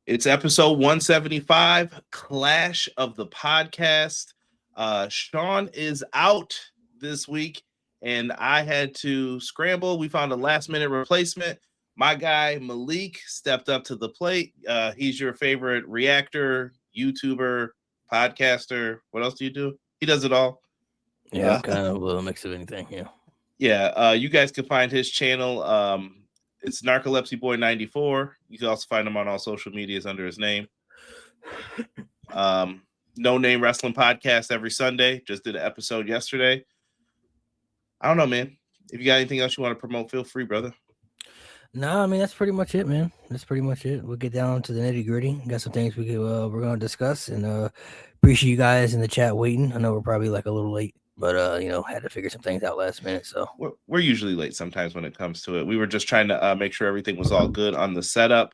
It's episode 175, Clash of the Podcast. Sean is out this week, and I had to scramble. We found a last-minute replacement. My guy, Malik, stepped up to the plate. He's your favorite reactor, YouTuber, podcaster. What else do you do? He does it all. Yeah, kind of a little mix of anything, yeah. Yeah, you guys can find his channel. It's Narcolepsy Boy 94. You can also find him on all social medias under his name. No Name Wrestling Podcast every Sunday. Just did an episode yesterday. I don't know, man. If you got anything else you want to promote, feel free, brother. No, I mean that's pretty much it, man. That's pretty much it. We'll get down to the nitty gritty. Got some things we're gonna discuss, and appreciate you guys in the chat waiting. I know we're probably like a little late, but had to figure some things out last minute. So we're usually late sometimes when it comes to it. We were just trying to make sure everything was all good on the setup.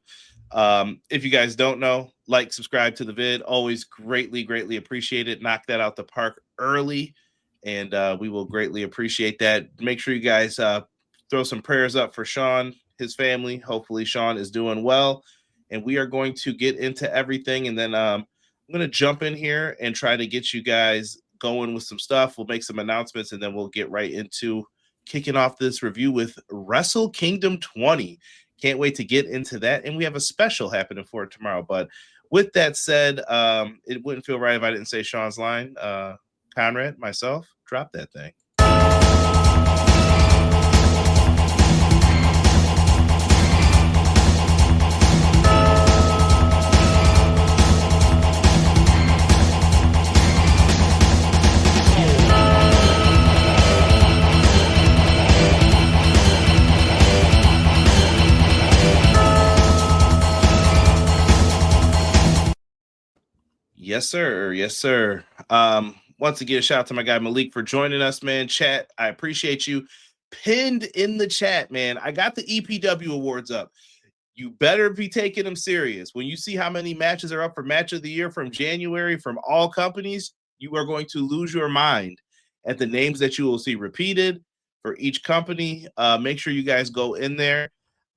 If you guys don't know, like, subscribe to the vid. Always greatly appreciate it. Knock that out the park early, and we will greatly appreciate that. Make sure you guys throw some prayers up for Sean, his family. Hopefully Sean is doing well, and we are going to get into everything, and then I'm going to jump in here and try to get you guys going with some stuff. We'll make some announcements, and then we'll get right into kicking off this review with Wrestle Kingdom 20. Can't wait to get into that, and we have a special happening for it tomorrow. But with that said, it wouldn't feel right if I didn't say Sean's line. Conrad, myself, drop that thing. Yes, sir. Yes, sir. Once again, a shout out to my guy Malik for joining us, man. Chat, I appreciate you. Pinned in the chat, man. I got the EPW awards up. You better be taking them serious. When you see how many matches are up for Match of the Year from January from all companies, you are going to lose your mind at the names that you will see repeated for each company. Make sure you guys go in there.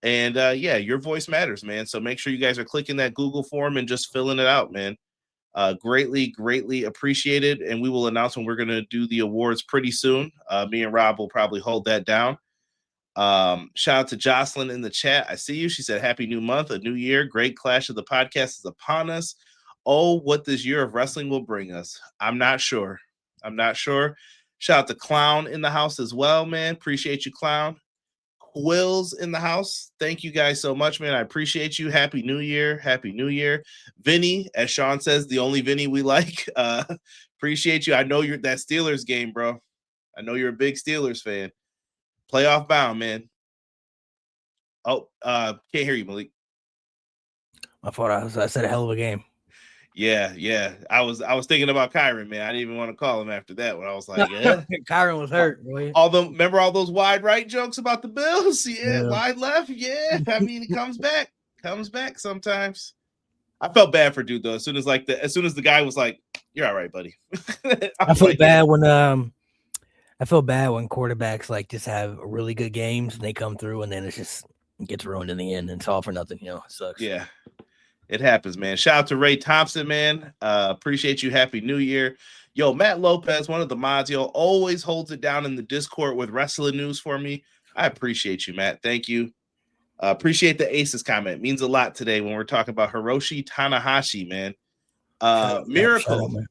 And yeah, your voice matters, man. So make sure you guys are clicking that Google form and just filling it out, man. Greatly appreciated, and we will announce when we're going to do the awards pretty soon. Me and Rob will probably hold that down. Shout out to Jocelyn in the chat. I see you. She said, happy new month, a new year. Great Clash of the Podcast is upon us. Oh, what this year of wrestling will bring us. I'm not sure. Shout out to Clown in the house as well, man. Appreciate you, Clown. Quills in the house. Thank you guys so much, man. I appreciate you. Happy New Year. Vinny, as Sean says, the only Vinny we like. Appreciate you. I know you're that Steelers game, bro. I know you're a big Steelers fan. Playoff bound, man. Oh, can't hear you, Malik. I thought I said a hell of a game. Yeah. I was thinking about Kyron, man. I didn't even want to call him after that when I was like, yeah. Kyron was hurt, boy. Remember all those wide right jokes about the Bills? Yeah. Wide left. Yeah. I mean, he comes back sometimes. I felt bad for dude though. As soon as the guy was like, "You're all right, buddy." I feel bad when quarterbacks like just have really good games and they come through and then it gets ruined in the end and it's all for nothing. It sucks. Yeah. It happens, man. Shout out to Ray Thompson, man. Appreciate you. Happy New Year. Yo, Matt Lopez, one of the mods, always holds it down in the Discord with wrestling news for me. I appreciate you, Matt. Thank you. Appreciate the Aces comment. Means a lot today when we're talking about Hiroshi Tanahashi, man. Miracle.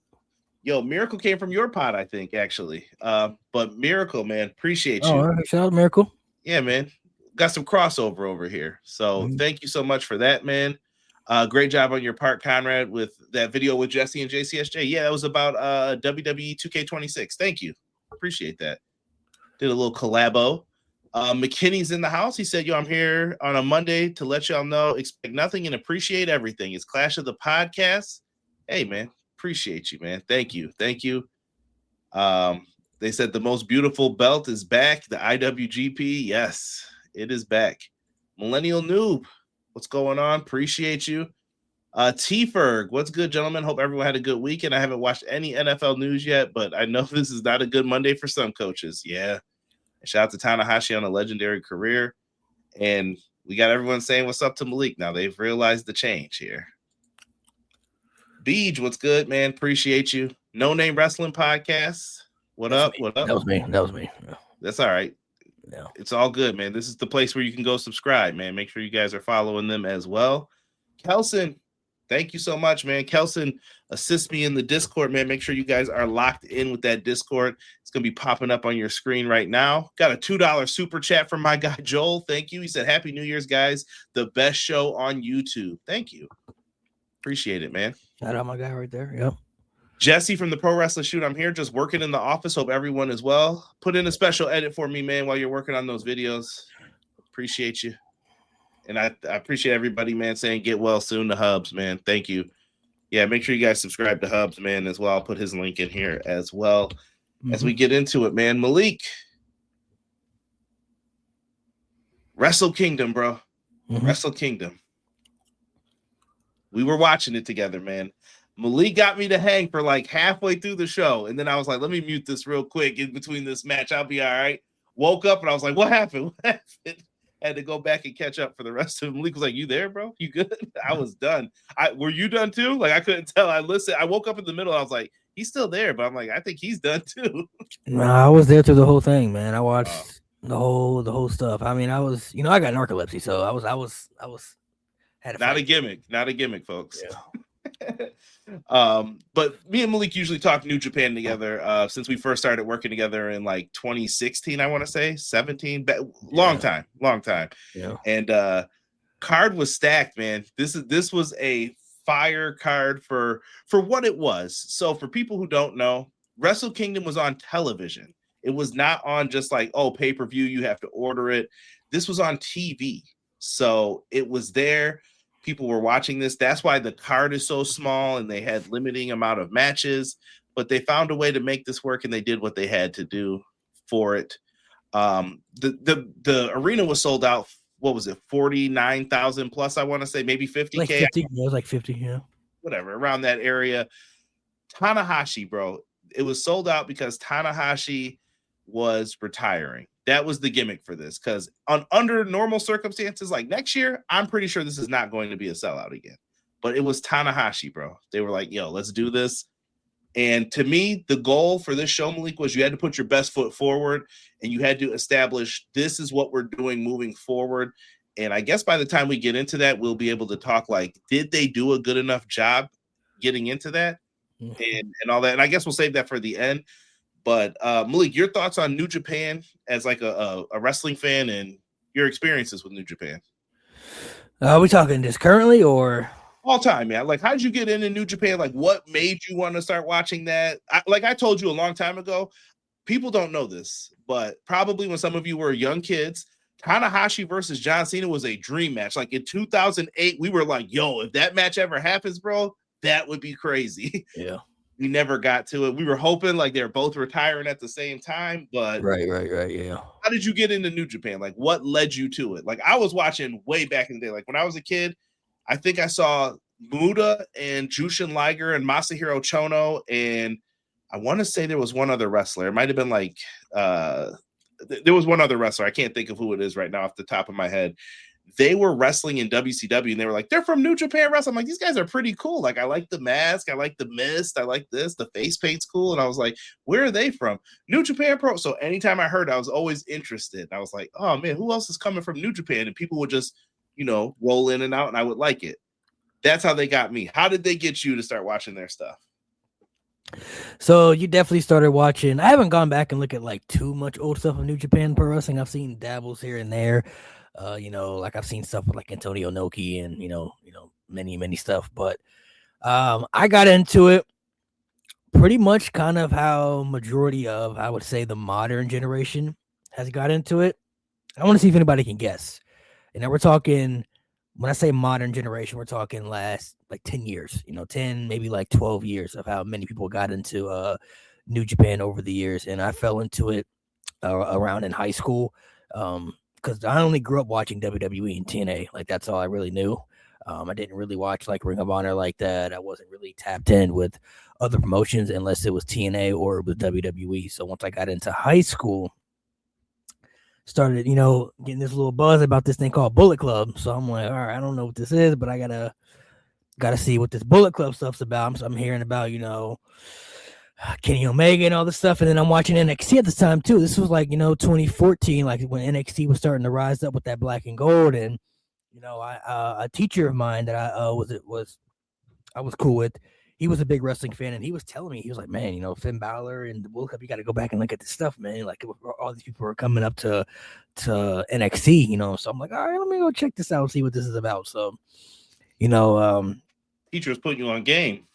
Miracle came from your pod, I think, actually. But Miracle, man, appreciate you. Oh, shout out Miracle. Yeah, man. Got some crossover over here. So thank you so much for that, man. Great job on your part, Conrad, with that video with Jesse and JCSJ. Yeah, that was about WWE 2K26. Thank you. Appreciate that. Did a little collabo. McKinney's in the house. He said, I'm here on a Monday to let y'all know, expect nothing and appreciate everything. It's Clash of the Podcast. Hey, man. Appreciate you, man. Thank you. They said the most beautiful belt is back. The IWGP. Yes, it is back. Millennial Noob. What's going on? Appreciate you. T-Ferg, what's good, gentlemen? Hope everyone had a good weekend. I haven't watched any NFL news yet, but I know this is not a good Monday for some coaches. Yeah. And shout out to Tanahashi on a legendary career. And we got everyone saying what's up to Malik. Now they've realized the change here. Beej, what's good, man? Appreciate you. No Name Wrestling Podcast. What That's up? me. What up? That was me. That was me. Yeah. That's all right. Yeah. It's all good, man. This is the place where you can go subscribe, man. Make sure you guys are following them as well. Kelson, thank you so much, man. Kelson assists me in the Discord, man. Make sure you guys are locked in with that Discord. It's going to be popping up on your screen right now. Got a $2 super chat from my guy, Joel. Thank you. He said, Happy New Year's, guys. The best show on YouTube. Thank you. Appreciate it, man. Shout out my guy right there. Yep. Jesse from the Pro Wrestler Shoot. I'm here just working in the office. Hope everyone is well. Put in a special edit for me, man, while you're working on those videos. Appreciate you. And I appreciate everybody, man, saying get well soon to Hubs, man. Thank you. Yeah, make sure you guys subscribe to Hubs, man, as well. I'll put his link in here as well as we get into it, man. Malik. Wrestle Kingdom, bro. Wrestle Kingdom. We were watching it together, man. Malik got me to hang for like halfway through the show. And then I was like, let me mute this real quick in between this match. I'll be all right. Woke up and I was like, what happened? What happened? Had to go back and catch up for the rest of it. Malik was like, you there, bro? You good? I was done. Were you done too? Like, I couldn't tell. I listened. I woke up in the middle. I was like, he's still there. But I'm like, I think he's done too. Nah, I was there through the whole thing, man. I watched the whole stuff. I mean, I was, I got narcolepsy, so I was had not a gimmick, folks. Yeah. But me and Malik usually talk New Japan together since we first started working together in like 2016, I want to say 17, long time. Yeah. And card was stacked, man. This was a fire card for what it was. So for people who don't know, Wrestle Kingdom was on television. It was not on just like, oh, pay-per-view, you have to order it. This was on TV. So it was there. People were watching this. That's why the card is so small and they had limiting amount of matches, but they found a way to make this work and they did what they had to do for it. The arena was sold out. What was it? 49,000 plus, I want to say, maybe 50K. Like 50, it was like 50, yeah. Whatever, around that area. Tanahashi, bro. It was sold out because Tanahashi was retiring. That was the gimmick for this, because under normal circumstances, like next year, I'm pretty sure this is not going to be a sellout again. But it was Tanahashi, bro. They were like, yo, let's do this. And to me, the goal for this show, Malik, was you had to put your best foot forward and you had to establish this is what we're doing moving forward. And I guess by the time we get into that, we'll be able to talk like, did they do a good enough job getting into that and all that? And I guess we'll save that for the end. But Malik, your thoughts on New Japan as like a wrestling fan and your experiences with New Japan? Are we talking this currently or all time, man? Like, how did you get into New Japan? Like, what made you want to start watching that? Like I told you a long time ago, people don't know this, but probably when some of you were young kids, Tanahashi versus John Cena was a dream match. Like in 2008, we were like, yo, if that match ever happens, bro, that would be crazy. Yeah. We never got to it. We were hoping like they're both retiring at the same time, but right, yeah. How did you get into New Japan? Like, what led you to it? Like, I was watching way back in the day. Like when I was a kid, I think I saw Muda and Jushin Liger and Masahiro Chono, and I want to say there was one other wrestler. It might have been like there was one other wrestler. I can't think of who it is right now off the top of my head. They were wrestling in WCW and they were like, they're from New Japan Wrestling. I'm like, these guys are pretty cool. Like, I like the mask. I like the mist. I like this. The face paint's cool. And I was like, where are they from? New Japan Pro. So anytime I heard, I was always interested. I was like, oh man, who else is coming from New Japan? And people would just, roll in and out and I would like it. That's how they got me. How did they get you to start watching their stuff? So you definitely started watching. I haven't gone back and looked at like too much old stuff of New Japan Pro Wrestling. I've seen dabbles here and there. Like I've seen stuff with like Antonio Inoki and many stuff. But I got into it pretty much kind of how majority of, I would say, the modern generation has got into it. I want to see if anybody can guess. And now we're talking, when I say modern generation, we're talking last like 10 years, 10, maybe like 12 years of how many people got into New Japan over the years. And I fell into it around in high school. Because I only grew up watching WWE and TNA. Like, that's all I really knew. I didn't really watch, like, Ring of Honor like that. I wasn't really tapped in with other promotions unless it was TNA or it was WWE. So once I got into high school, started, getting this little buzz about this thing called Bullet Club. So I'm like, all right, I don't know what this is, but I got to got to see what this Bullet Club stuff's about. I'm hearing about, Kenny Omega and all this stuff. And then I'm watching NXT at this time too. This was like, 2014, like when NXT was starting to rise up with that black and gold. And, a teacher of mine that I was cool with, he was a big wrestling fan, and he was telling me, he was like, man, Finn Balor and the Bullet Club, you got to go back and look at this stuff, man. Like all these people are coming up to NXT, so I'm like, all right, let me go check this out and see what this is about. So, teacher was putting you on game.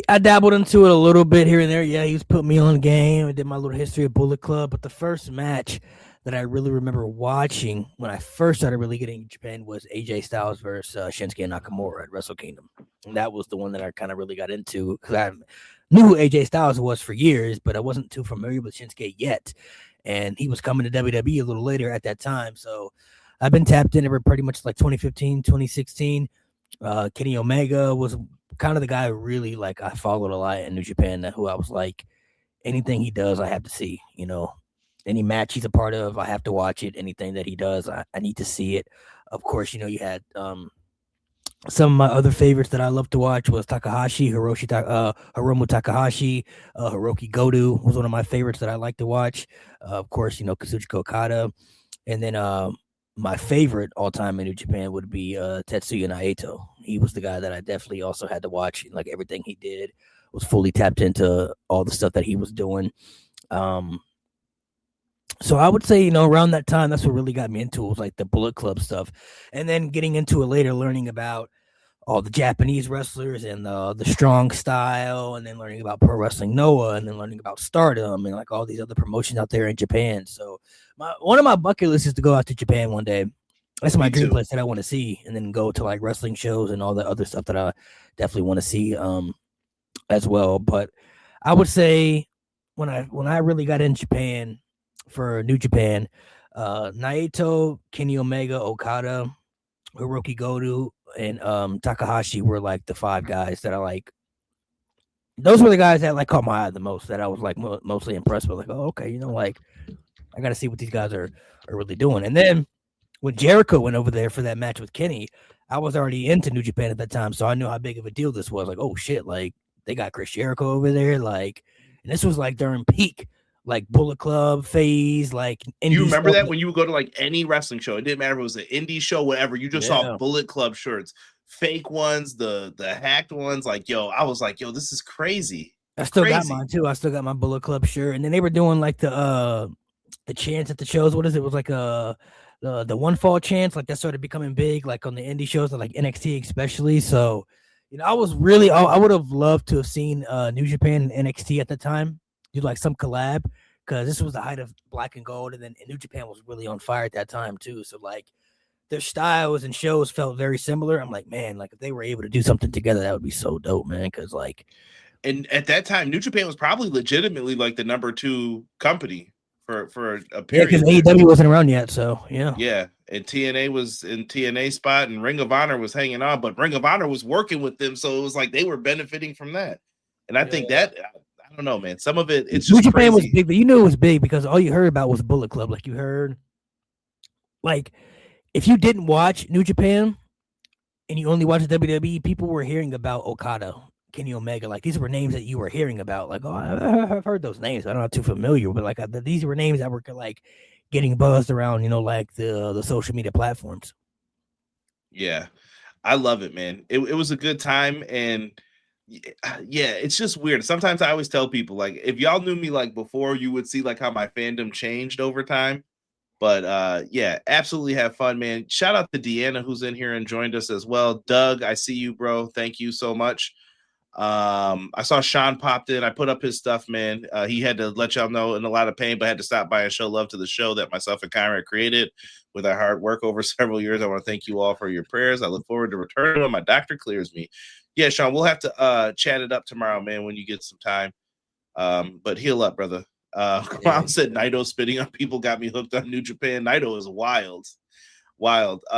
I dabbled into it a little bit here and there. Yeah, he was putting me on game. I did my little history of Bullet Club, but the first match that I really remember watching when I first started really getting Japan was AJ Styles versus Shinsuke Nakamura at Wrestle Kingdom. And that was the one that I kind of really got into, because I knew who AJ Styles was for years, but I wasn't too familiar with Shinsuke yet. And he was coming to WWE a little later at that time. So I've been tapped in ever pretty much like 2015, 2016. Kenny Omega was kind of the guy who really I followed a lot in New Japan, who I was like, anything he does, I have to see, any match he's a part of, I have to watch it. Anything that he does, I need to see it. Of course, you had some of my other favorites that I love to watch was Hiromu Takahashi, Hiroki Goto was one of my favorites that I like to watch. Of course, Kazuchika Okada. And then my favorite all time in New Japan would be Tetsuya Naito. He was the guy that I definitely also had to watch. Like everything he did, was fully tapped into all the stuff that he was doing. So I would say, around that time, that's what really got me into it, was like the Bullet Club stuff. And then getting into it later, learning about all the Japanese wrestlers and the strong style, and then learning about Pro Wrestling Noah, and then learning about Stardom and like all these other promotions out there in Japan. So one of my bucket lists is to go out to Japan one day. That's my dream place that I want to see, and then go to like wrestling shows and all the other stuff that I definitely want to see as well. But I would say when I really got in Japan for New Japan, Naito, Kenny Omega, Okada, Hiroki Goto, and Takahashi were like the five guys that I like. Those were the guys that like caught my eye the most, that I was like mostly impressed with. Like, oh, okay, like I got to see what these guys are really doing. And then when Jericho went over there for that match with Kenny, I was already into New Japan at that time, so I knew how big of a deal this was. Like, oh shit, like they got Chris Jericho over there, like, and this was like during peak like Bullet Club phase, like you remember that when you would go to like any wrestling show, it didn't matter if it was an indie show, whatever, you just saw Bullet Club shirts, fake ones, the hacked ones. Like, yo, I was like, yo, this is crazy. I still got mine too. I still got my Bullet Club shirt. And then they were doing like the chants at the shows. What is it? It was like the one fall chants, like that started becoming big, like on the indie shows, like NXT especially. So, I was really, I would have loved to have seen New Japan and NXT at the time do like some collab, because this was the height of black and gold, and then New Japan was really on fire at that time too. So like their styles and shows felt very similar. I'm like, man, like if they were able to do something together, that would be so dope, man. Because like, and at that time, New Japan was probably legitimately like the number 2 company for a period. Yeah, because AEW wasn't around yet, so yeah. Yeah, and TNA was in TNA spot, and Ring of Honor was hanging on, but Ring of Honor was working with them, so it was like they were benefiting from that. And I think that, I don't know, man. Some of it's just New Japan crazy. Was big, but it was big because all you heard about was Bullet Club. Like you heard, like if you didn't watch New Japan and you only watched WWE, people were hearing about Okada, Kenny Omega. Like these were names that you were hearing about. Like, oh, I've heard those names. I'm not too familiar, but like these were names that were like getting buzzed around, like the social media platforms. Yeah, I love it, man. It was a good time, and yeah, it's just weird. Sometimes I always tell people, like, if y'all knew me like before, you would see like how my fandom changed over time. But yeah, absolutely have fun, man. Shout out to Deanna, who's in here and joined us as well. Doug, I see you, bro. Thank you so much. I saw Sean popped in. I put up his stuff, man. He had to let y'all know in a lot of pain, but had to stop by and show love to the show that myself and Conrad created with our hard work over several years. I want to thank you all for your prayers. I look forward to returning when my doctor clears me. Yeah, Sean, we'll have to chat it up tomorrow, man, when you get some time. But heal up, brother. Kwam said Naito spitting on people got me hooked on New Japan. Naito is wild.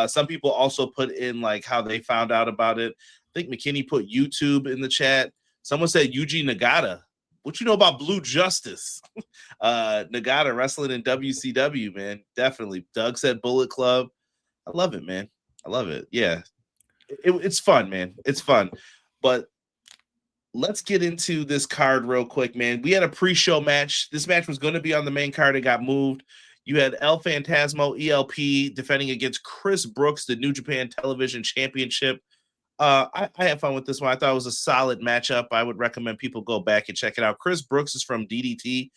Some people also put in like how they found out about it. I think McKinney put YouTube in the chat. Someone said Yuji Nagata. What you know about Blue Justice? Nagata wrestling in WCW, man. Definitely. Doug said Bullet Club. I love it, man. I love it. Yeah. It's fun, man. It's fun. But let's get into this card real quick, man. We had a pre-show match. This match was going to be on the main card. It got moved. You had El Phantasmo, ELP, defending against Chris Brooks, the New Japan Television Championship. I had fun with this one. I thought it was a solid matchup. I would recommend people go back and check it out. Chris Brooks is from DDT.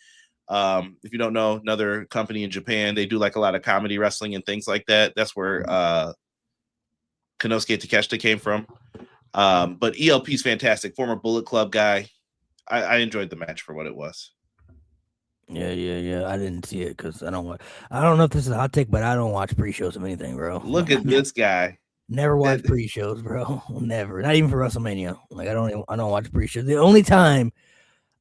If you don't know, another company in Japan, they do like a lot of comedy wrestling and things like that. That's where Konosuke Takeshita came from. But ELP is fantastic. Former Bullet Club guy. I enjoyed the match for what it was. Yeah. I didn't see it because I don't know if this is a hot take, but I don't watch pre-shows of anything, bro. Look at this guy. Never watch pre-shows, bro. Never. Not even for WrestleMania. Like I don't watch pre-shows. The only time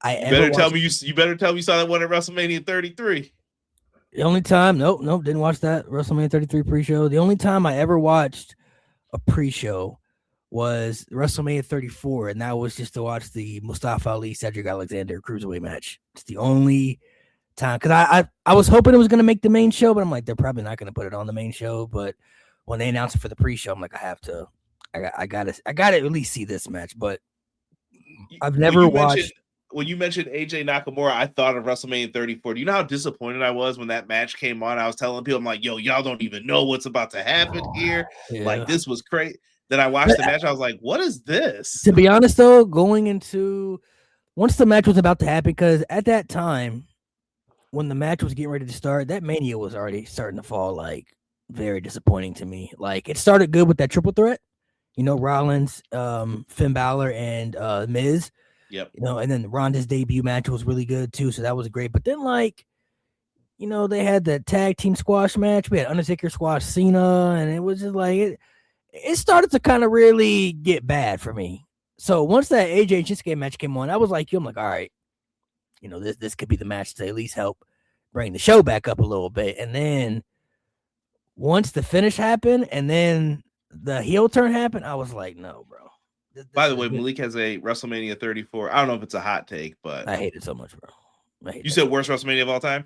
you better tell me you saw that one at WrestleMania 33. The only time, nope, didn't watch that WrestleMania 33 pre-show. The only time I ever watched a pre-show was WrestleMania 34, and that was just to watch the Mustafa Ali Cedric Alexander cruiserweight match. It's the only time because I was hoping it was going to make the main show, but I'm like, they're probably not going to put it on the main show. But when they announced it for the pre-show, I'm like, I gotta at least see this match. But I've never watched. When you mentioned AJ Nakamura, I thought of WrestleMania 34. Do you know how disappointed I was when that match came on? I was telling people, I'm like, yo, y'all don't even know what's about to happen here. Yeah. Like, this was crazy. Then I watched the match. I was like, what is this? To be honest, though, once the match was about to happen, because at that time, when the match was getting ready to start, that Mania was already starting to fall, like, very disappointing to me. Like, it started good with that triple threat. You know, Rollins, Finn Balor, and Miz. Yep. You know, and then Ronda's debut match was really good too, so that was great. But then, like, you know, they had the tag team squash match. We had Undertaker squash Cena, and it was just like it started to kind of really get bad for me. So once that AJ and Shinsuke match came on, I was like, I'm like, all right, you know, this could be the match to at least help bring the show back up a little bit. And then once the finish happened, and then the heel turn happened, I was like, no, bro. By the way, Malik has a WrestleMania 34. I don't know if it's a hot take, but I hate it so much, bro. You said worst WrestleMania of all time?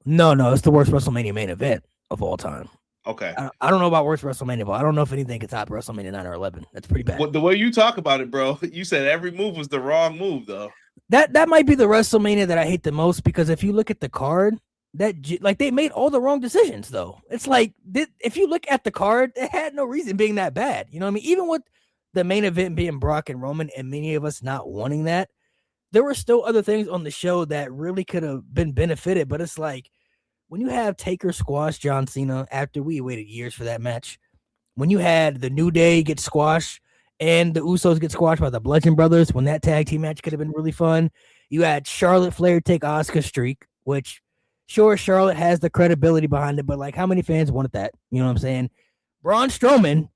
No, it's the worst WrestleMania main event of all time. Okay. I don't know about worst WrestleMania, but I don't know if anything could top WrestleMania 9 or 11. That's pretty bad. Well, the way you talk about it, bro, you said every move was the wrong move, though. That might be the WrestleMania that I hate the most, because if you look at the card, they made all the wrong decisions, though. It's like, if you look at the card, it had no reason being that bad. You know what I mean? Even with the main event being Brock and Roman, and many of us not wanting that, there were still other things on the show that really could have been benefited. But it's like, when you have Taker squash John Cena after we waited years for that match, when you had the New Day get squashed and the Usos get squashed by the Bludgeon Brothers, when that tag team match could have been really fun. You had Charlotte Flair take Asuka's streak, which, sure, Charlotte has the credibility behind it, but like, how many fans wanted that? You know what I'm saying? Braun Strowman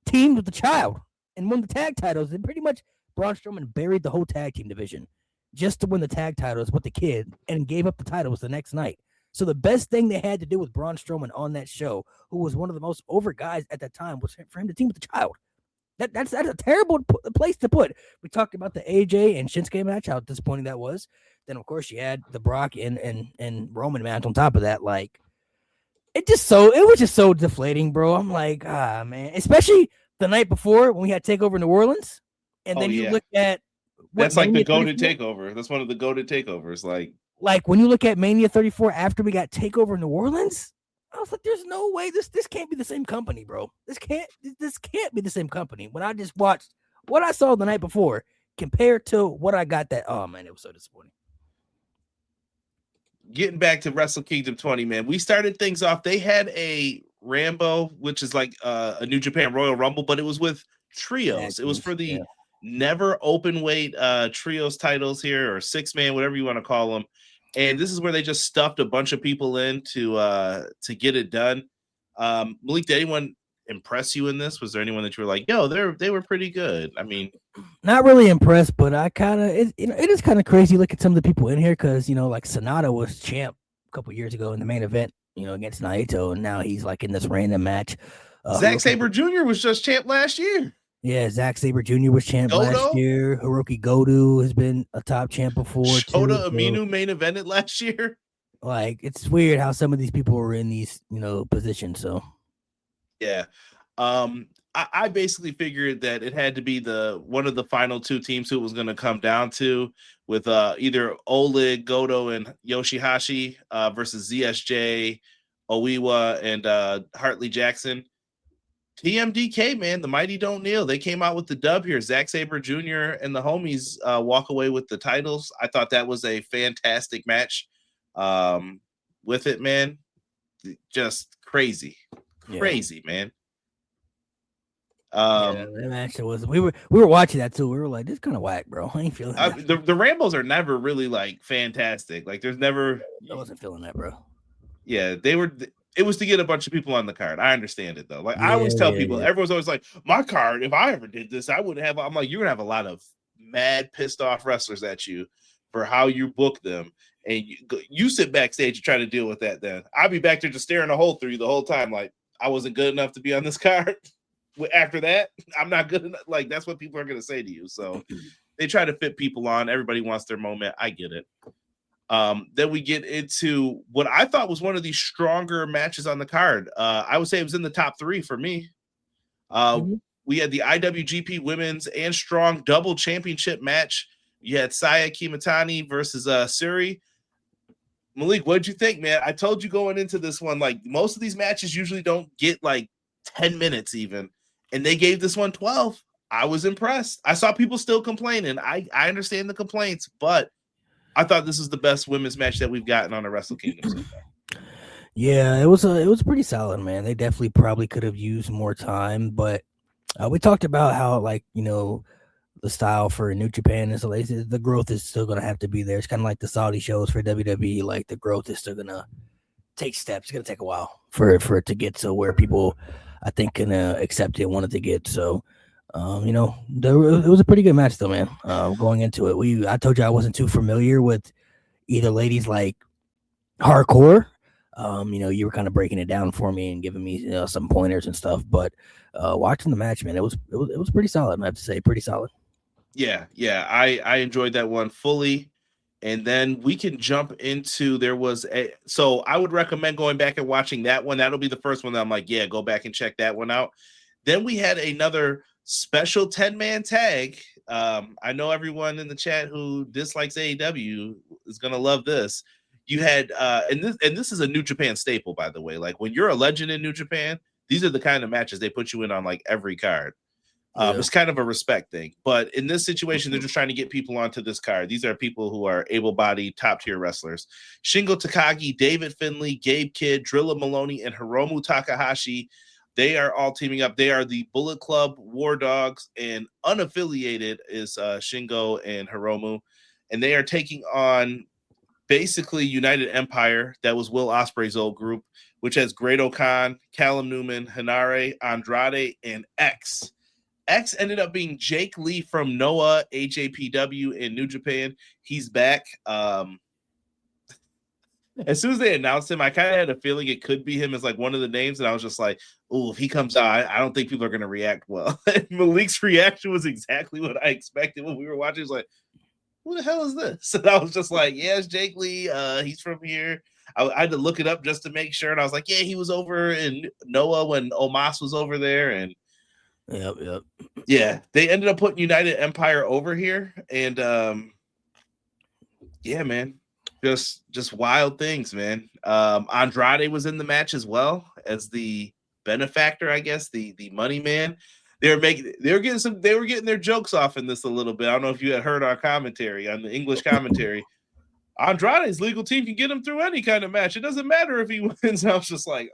teamed with the Child and won the tag titles, and pretty much Braun Strowman buried the whole tag team division just to win the tag titles with the Kid, and gave up the titles the next night. So the best thing they had to do with Braun Strowman on that show, who was one of the most over guys at that time, was for him to team with the Child. That's a terrible place to put. We talked about the AJ and Shinsuke match, how disappointing that was. Then, of course, you had the Brock and Roman match on top of that. Like, it was just so deflating, bro. I'm like, man. Especially the night before when we had TakeOver New Orleans, and then you look at that's like the goated takeover. That's one of the goated takeovers. Like when you look at Mania 34 after we got TakeOver New Orleans, I was like, there's no way this can't be the same company, bro. This can't be the same company. When I just watched what I saw the night before compared to what I got it was so disappointing. Getting back to Wrestle Kingdom 20, man, we started things off. They had a Rambo, which is like a New Japan Royal Rumble, but it was with trios. It was for the never open weight trios titles here, or 6-man, whatever you want to call them. And this is where they just stuffed a bunch of people in to get it done. Malik, did anyone impress you in this? Was there anyone that you were like, yo, they were pretty good? I mean, not really impressed, but I kind of it is kind of crazy. Look at some of the people in here, because, you know, like Sonata was champ a couple years ago in the main event, you know, against Naito, and now he's like in this random match. Zack Sabre Jr. was just champ last year. Yeah, Zack Sabre Jr. was champ last year. Hiroki Goto has been a top champ before. Shota Umino main evented last year. Like, it's weird how some of these people are in these, you know, positions. So, yeah. I basically figured that it had to be one of the final two teams who it was going to come down to, with either Oleg, Goto, and Yoshihashi versus ZSJ, Oiwa, and Hartley Jackson. TMDK, man, the mighty don't kneel. They came out with the dub here. Zack Sabre Jr. and the homies walk away with the titles. I thought that was a fantastic match. With it, man, just crazy, man. That match was we were watching that too. We were like, this kind of whack, bro. I ain't feeling that. The Rambos are never really like fantastic. Like there's never. I wasn't feeling that, bro. Yeah, they were. It was to get a bunch of people on the card. I understand it though. Like I always tell people, everyone's always like, my card, if I ever did this, I would have. I'm like, you're gonna have a lot of mad, pissed off wrestlers at you for how you book them, and you sit backstage and try to deal with that. Then I'll be back there just staring a hole through you the whole time. Like I wasn't good enough to be on this card. After that, I'm not good enough. Like that's what people are gonna say to you. So they try to fit people on. Everybody wants their moment. I get it. Then we get into what I thought was one of the stronger matches on the card. I would say it was in the top 3 for me. We had the IWGP Women's and Strong Double Championship match. You had Saya Kimitani versus Suri. Malik, what'd you think, man? I told you going into this one, like most of these matches usually don't get like 10 minutes even, and they gave this one 12. I was impressed. I saw people still complaining. I understand the complaints, but I thought this was the best women's match that we've gotten on a Wrestle Kingdom so far. Yeah, it was pretty solid, man. They definitely probably could have used more time, but we talked about how, like, you know, the style for New Japan is the growth is still gonna have to be there. It's kind of like the Saudi shows for WWE. Like the growth is still gonna take steps. It's gonna take a while for it to get to where people, I think, can accept it, want it to get. So, you know, it was a pretty good match though, man. Going into it, I told you I wasn't too familiar with either ladies like hardcore. You know, you were kind of breaking it down for me and giving me some pointers and stuff. But watching the match, man, it was pretty solid. I have to say, pretty solid. Yeah, I enjoyed that one fully. And then we can jump into so I would recommend going back and watching that one. That'll be the first one that I'm like, yeah, go back and check that one out. Then we had another special 10-man tag. I know everyone in the chat who dislikes AEW is gonna love this. You had and this is a New Japan staple, by the way. Like when you're a legend in New Japan, these are the kind of matches they put you in on like every card. It's kind of a respect thing. But in this situation, they're just trying to get people onto this card. These are people who are able-bodied, top-tier wrestlers. Shingo Takagi, David Finlay, Gabe Kidd, Drilla Maloney, and Hiromu Takahashi. They are all teaming up. They are the Bullet Club War Dogs, and unaffiliated is Shingo and Hiromu. And they are taking on basically United Empire. That was Will Ospreay's old group, which has Great O'Khan, Callum Newman, Hinare, Andrade, and X. X ended up being Jake Lee from Noah, NJPW in New Japan. He's back. As soon as they announced him, I kind of had a feeling it could be him as like one of the names, and I was just like, "Oh, if he comes out, I don't think people are going to react well." Malik's reaction was exactly what I expected when we were watching. He was like, "Who the hell is this?" And I was just like, "Yeah, it's Jake Lee. He's from here." I had to look it up just to make sure, and I was like, "Yeah, he was over in Noah when Omos was over there." And Yep. Yeah, they ended up putting United Empire over here, and yeah, man, just wild things, man. Andrade was in the match as well as the benefactor, I guess, the money man. They were getting their jokes off in this a little bit. I don't know if you had heard our commentary on the English commentary. Andrade's legal team can get him through any kind of match. It doesn't matter if he wins. I was just like,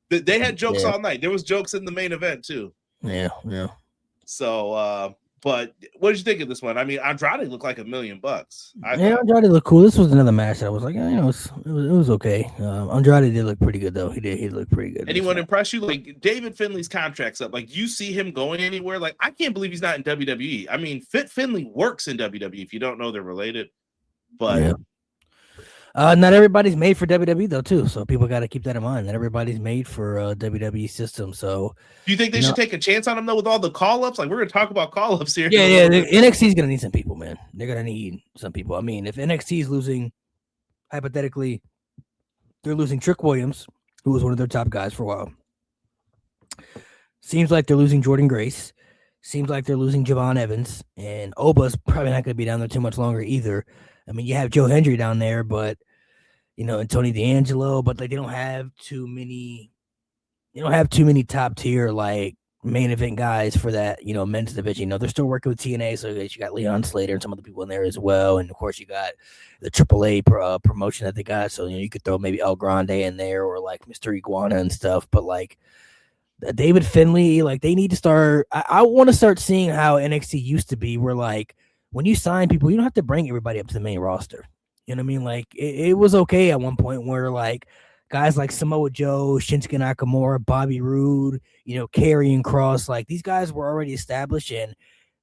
They had jokes all night. There was jokes in the main event too. Yeah. So, but what did you think of this one? I mean, Andrade looked like $1 million. Andrade looked cool. This was another match that I was like, it was okay. Andrade did look pretty good though. He did look pretty good. Anyone impress you? Like David Finlay's contract's up. Like, do you see him going anywhere? Like, I can't believe he's not in WWE. I mean, Finlay works in WWE. If you don't know, they're related. But yeah. Not everybody's made for WWE though, too. So people got to keep that in mind. Not everybody's made for WWE system. So do you think they should take a chance on him though with all the call-ups? Like we're gonna talk about call-ups here. Yeah. NXT is gonna need some people, man. They're gonna need some people. I mean, if NXT is losing, hypothetically, they're losing Trick Williams, who was one of their top guys for a while. Seems like they're losing Jordan Grace. Seems like they're losing Javon Evans. And Oba's probably not going to be down there too much longer either. I mean, you have Joe Hendry down there, but, and Tony D'Angelo, but like they don't have too many top tier like main event guys for that, men's division. They're still working with TNA, so you got Leon Slater and some other people in there as well. And of course, you got the AAA promotion that they got. So, you could throw maybe El Grande in there or like Mr. Iguana and stuff. But like David Finley, like they need to start. I want to start seeing how NXT used to be, where like when you sign people, you don't have to bring everybody up to the main roster. You know what I mean? Like it was okay at one point where like guys like Samoa Joe, Shinsuke Nakamura, Bobby Roode, Karrion Kross, like these guys were already established, and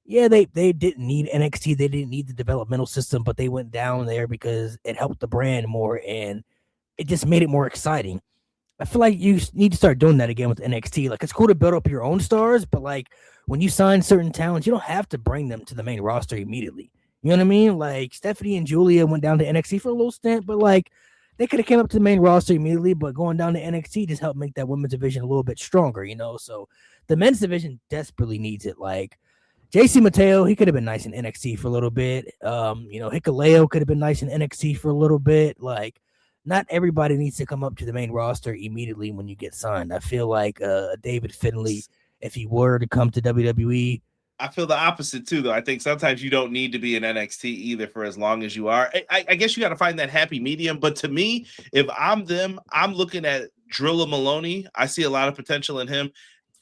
yeah, they didn't need NXT, they didn't need the developmental system, but they went down there because it helped the brand more and it just made it more exciting. I feel like you need to start doing that again with NXT. Like, it's cool to build up your own stars, but like when you sign certain talents, you don't have to bring them to the main roster immediately. You know what I mean? Like Stephanie and Julia went down to NXT for a little stint, but like they could have came up to the main roster immediately, but going down to NXT just helped make that women's division a little bit stronger, So the men's division desperately needs it. Like JC Mateo, he could have been nice in NXT for a little bit. Hikuleo could have been nice in NXT for a little bit. Like, not everybody needs to come up to the main roster immediately when you get signed. I feel like David Finley, if he were to come to WWE. I feel the opposite too, though. I think sometimes you don't need to be in NXT either for as long as you are. I guess you got to find that happy medium. But to me, if I'm them, I'm looking at Drilla Maloney. I see a lot of potential in him.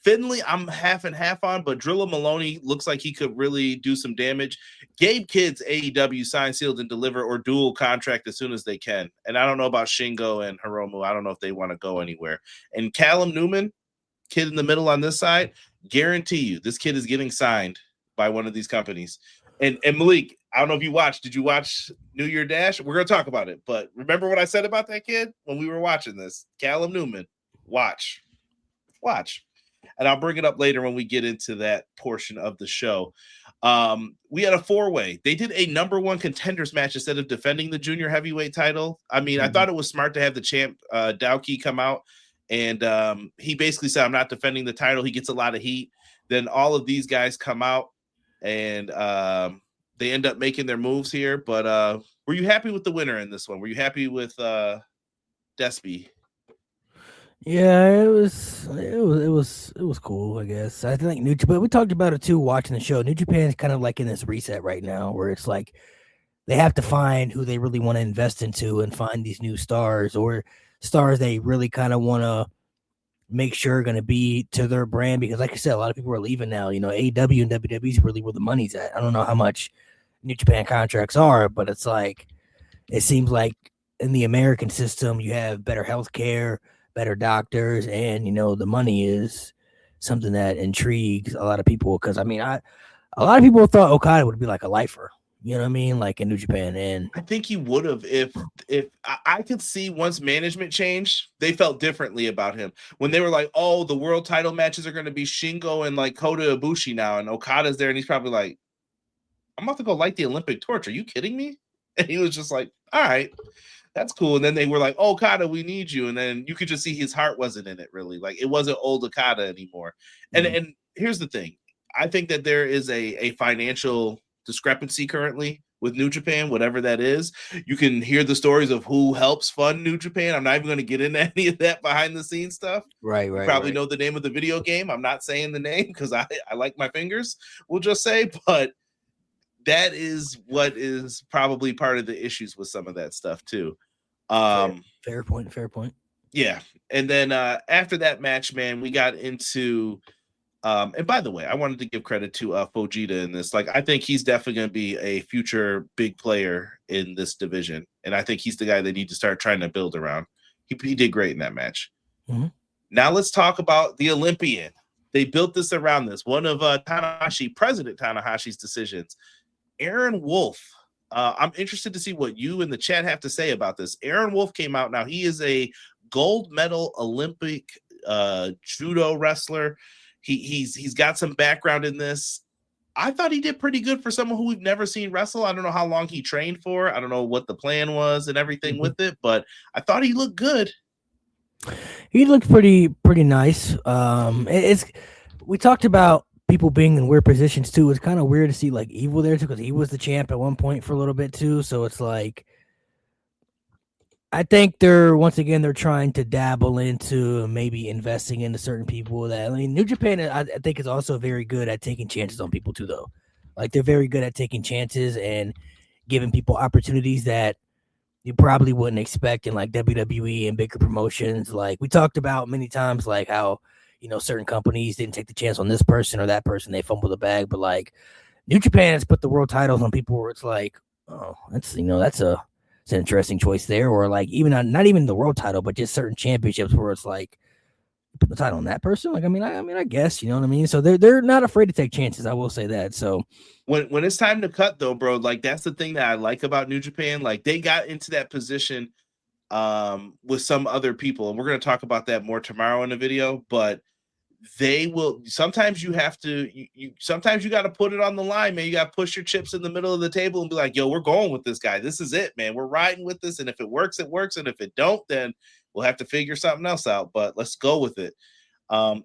Finley, I'm half and half on, but Drilla Maloney looks like he could really do some damage. Gabe Kidd's AEW sign, sealed, and deliver or dual contract as soon as they can. And I don't know about Shingo and Hiromu. I don't know if they want to go anywhere. And Callum Newman, kid in the middle on this side, guarantee you this kid is getting signed by one of these companies. And Malik, I don't know if you watched. Did you watch New Year Dash? We're going to talk about it. But remember what I said about that kid when we were watching this? Callum Newman, watch. And I'll bring it up later when we get into that portion of the show. We had a 4-way. They did a number one contenders match instead of defending the junior heavyweight title. I mean, I thought it was smart to have the champ Dowkey come out. And he basically said, I'm not defending the title. He gets a lot of heat. Then all of these guys come out and they end up making their moves here. But were you happy with the winner in this one? Were you happy with Despy? Yeah, it was cool, I guess. I think New Japan, we talked about it too watching the show. New Japan is kind of like in this reset right now where it's like they have to find who they really want to invest into and find these new stars or stars they really kind of want to make sure are going to be to their brand, because like I said, a lot of people are leaving now. AEW and WWE is really where the money's at. I don't know how much New Japan contracts are, but it's like it seems like in the American system you have better healthcare, better doctors, and the money is something that intrigues a lot of people, because I mean a lot of people thought Okada would be like a lifer, you know what I mean, like in New Japan. And I think he would have if I could see once management changed, they felt differently about him when they were like, oh, the world title matches are going to be Shingo and like Kota Ibushi now, and Okada's there, and he's probably like, I'm about to go light the Olympic torch, are you kidding me? And he was just like, all right, that's cool. And then they were like, oh, Okada, we need you. And then you could just see his heart wasn't in it, really. Like, it wasn't old Okada anymore. Mm-hmm. And here's the thing. I think that there is a financial discrepancy currently with New Japan, whatever that is. You can hear the stories of who helps fund New Japan. I'm not even going to get into any of that behind the scenes stuff. Right. You probably know the name of the video game. I'm not saying the name because I like my fingers, we'll just say. But that is what is probably part of the issues with some of that stuff too. Fair point. Yeah. And then after that match, man, we got into and by the way, I wanted to give credit to Fujita in this. Like, I think he's definitely going to be a future big player in this division. And I think he's the guy they need to start trying to build around. He did great in that match. Mm-hmm. Now let's talk about the Olympian. They built this around this. One of President Tanahashi's decisions. Aaron Wolf. I'm interested to see what you in the chat have to say about this. Aaron Wolf came out. Now, he is a gold medal Olympic judo wrestler. He's got some background in this. I thought he did pretty good for someone who we've never seen wrestle. I don't know how long he trained for. I don't know what the plan was and everything with it, but I thought he looked good. He looked pretty nice. It's we talked about people being in weird positions too. It's kind of weird to see like Evil there too, because he was the champ at one point for a little bit too. So it's like, I think they're trying to dabble into maybe investing into certain people. That, I mean, New Japan, I think, is also very good at taking chances on people too, though. Like, they're very good at taking chances and giving people opportunities that you probably wouldn't expect in like WWE and bigger promotions. Like, we talked about many times, like how, you know, certain companies didn't take the chance on this person or that person, they fumbled the bag. But like, New Japan has put the world titles on people where it's like, oh, that's, you know, it's an interesting choice there. Or like, even not even the world title, but just certain championships where it's like, put the title on that person. Like, I guess, you know what I mean? So they're not afraid to take chances. I will say that. So when it's time to cut though, bro, like that's the thing that I like about New Japan. Like they got into that position with some other people, and we're going to talk about that more tomorrow in the video, but they will sometimes you have to sometimes you got to put it on the line, man. You got to push your chips in the middle of the table and be like, yo, we're going with this guy. This is it, man. We're riding with this, and if it works, it works, and if it don't, then we'll have to figure something else out, but let's go with it.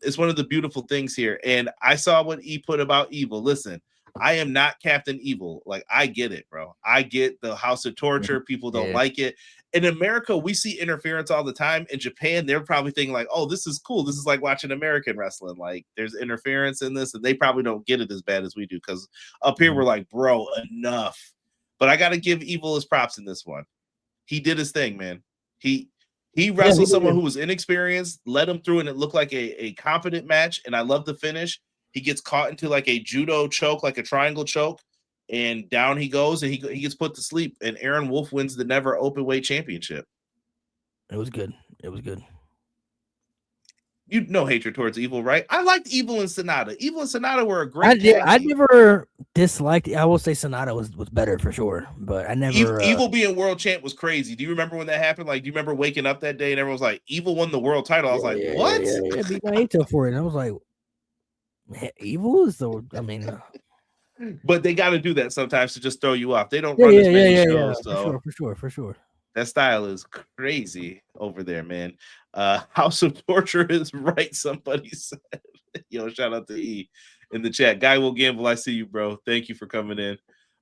It's one of the beautiful things here. And I saw what E put about Evil. Listen, I am not Captain Evil. Like, I get it, bro. I get the House of Torture. People don't like it. In America, we see interference all the time. In Japan, they're probably thinking like, oh, this is cool. This is like watching American wrestling. Like, there's interference in this, and they probably don't get it as bad as we do. Because up here, we're like, bro, enough. But I got to give Evil his props in this one. He did his thing, man. He wrestled someone who was inexperienced, led him through, and it looked like a competent match. And I love the finish. He gets caught into like a judo choke, like a triangle choke, and down he goes, and he gets put to sleep. And Aaron Wolf wins the never open weight championship. It was good. It was good. You no hatred towards Evil, right? I liked Evil and Sonata. Evil and Sonata were a great. I never disliked. I will say Sonata was better for sure, but I never. Evil being world champ was crazy. Do you remember when that happened? Like, do you remember waking up that day and everyone was like, "Evil won the world title"? I was like, "What?" Yeah, beat my Ato for it. And I was like, "Evil is the." I mean, but they got to do that sometimes to just throw you off. They don't run as many shows, so for sure. That style is crazy over there, man. House of Torture is right. Somebody said, yo, shout out to E in the chat. Guy will gamble. I see you, bro. Thank you for coming in,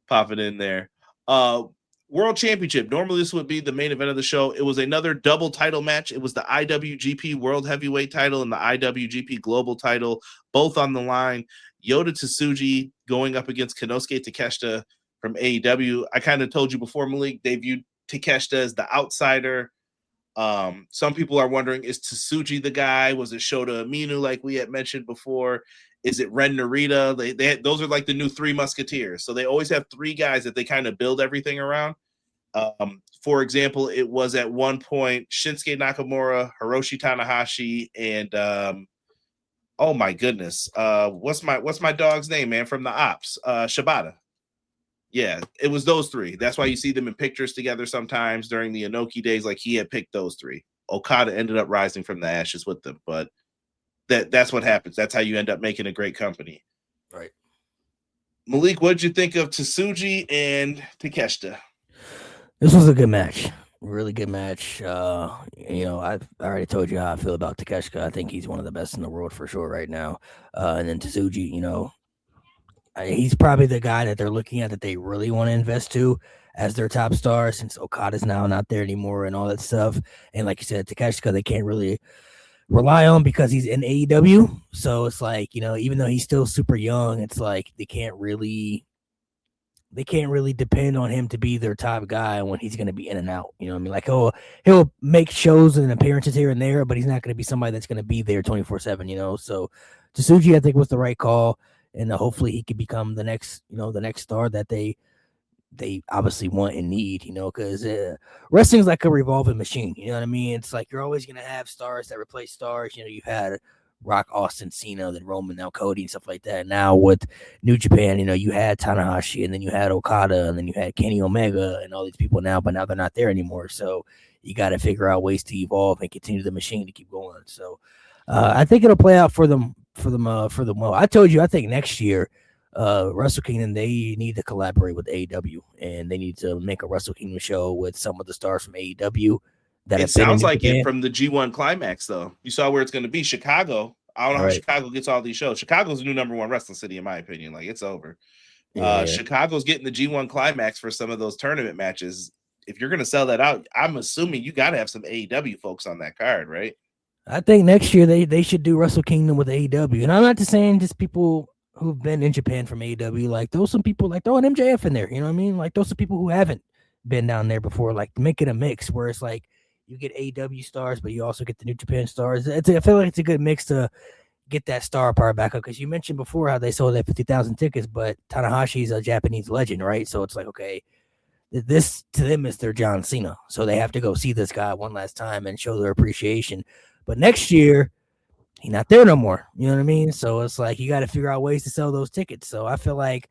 popping in there. World Championship. Normally, this would be the main event of the show. It was another double title match. It was the IWGP World Heavyweight title and the IWGP Global title, both on the line. Yota Tsuji going up against Konosuke Takeshita from AEW. I kind of told you before, Malik, they viewed Takeshita as the outsider. Some people are wondering, is Tsuji the guy? Was it Shota Umino like we had mentioned before? Is it Ren Narita? Those are like the new three musketeers. So they always have three guys that they kind of build everything around. For example, it was at one point Shinsuke Nakamura, Hiroshi Tanahashi, and oh my goodness, what's my dog's name, man, from the Ops? Shibata. Yeah, it was those three. That's why you see them in pictures together sometimes during the Inoki days. Like, he had picked those three. Okada ended up rising from the ashes with them, but that's what happens. That's how you end up making a great company. Right. Malik, what did you think of Tsuji and Takeshita? This was a good match. Really good match. I already told you how I feel about Takeshita. I think he's one of the best in the world for sure right now. And then Tsuji, he's probably the guy that they're looking at that they really want to invest to as their top star, since Okada's now not there anymore and all that stuff. And like you said, Takeshita, they can't really rely on because he's in AEW. So it's like, even though he's still super young, it's like they can't really depend on him to be their top guy when he's going to be in and out. You know what I mean? Like, he'll make shows and appearances here and there, but he's not going to be somebody that's going to be there 24/7, So Tsuji, I think, was the right call. And hopefully he could become the next star that they obviously want and need, because wrestling's like a revolving machine. You know what I mean? It's like you're always going to have stars that replace stars. You had Rock, Austin, Cena, then Roman, now Cody and stuff like that. Now with New Japan, you had Tanahashi, and then you had Okada, and then you had Kenny Omega and all these people now, but now they're not there anymore. So you got to figure out ways to evolve and continue the machine to keep going. So I think it'll play out for them well. I told you, I think next year, Wrestle Kingdom, they need to collaborate with AEW, and they need to make a Wrestle Kingdom show with some of the stars from AEW. It sounds like it from the G1 Climax, though. You saw where it's going to be, Chicago. I don't know how Right. Chicago gets all these shows. Chicago's the new #1 wrestling city, in my opinion. Like, it's over. Yeah. Chicago's getting the G1 climax for some of those tournament matches. If you're going to sell that out, I'm assuming you got to have some AEW folks on that card, right? I think next year they should do Wrestle Kingdom with AEW. And I'm not just saying just people who've been in Japan from AEW. Like, those some people, like, throwing MJF in there. You know what I mean? Like, those are people who haven't been down there before. Like, make it a mix where it's like you get AEW stars, but you also get the New Japan stars. I feel like it's a good mix to get that star power back up, because you mentioned before how they sold that 50,000 tickets, but Tanahashi's a Japanese legend, right? So it's like, okay, this to them is their John Cena, so they have to go see this guy one last time and show their appreciation. But next year, he's not there no more. You know what I mean? So it's like you got to figure out ways to sell those tickets. So I feel like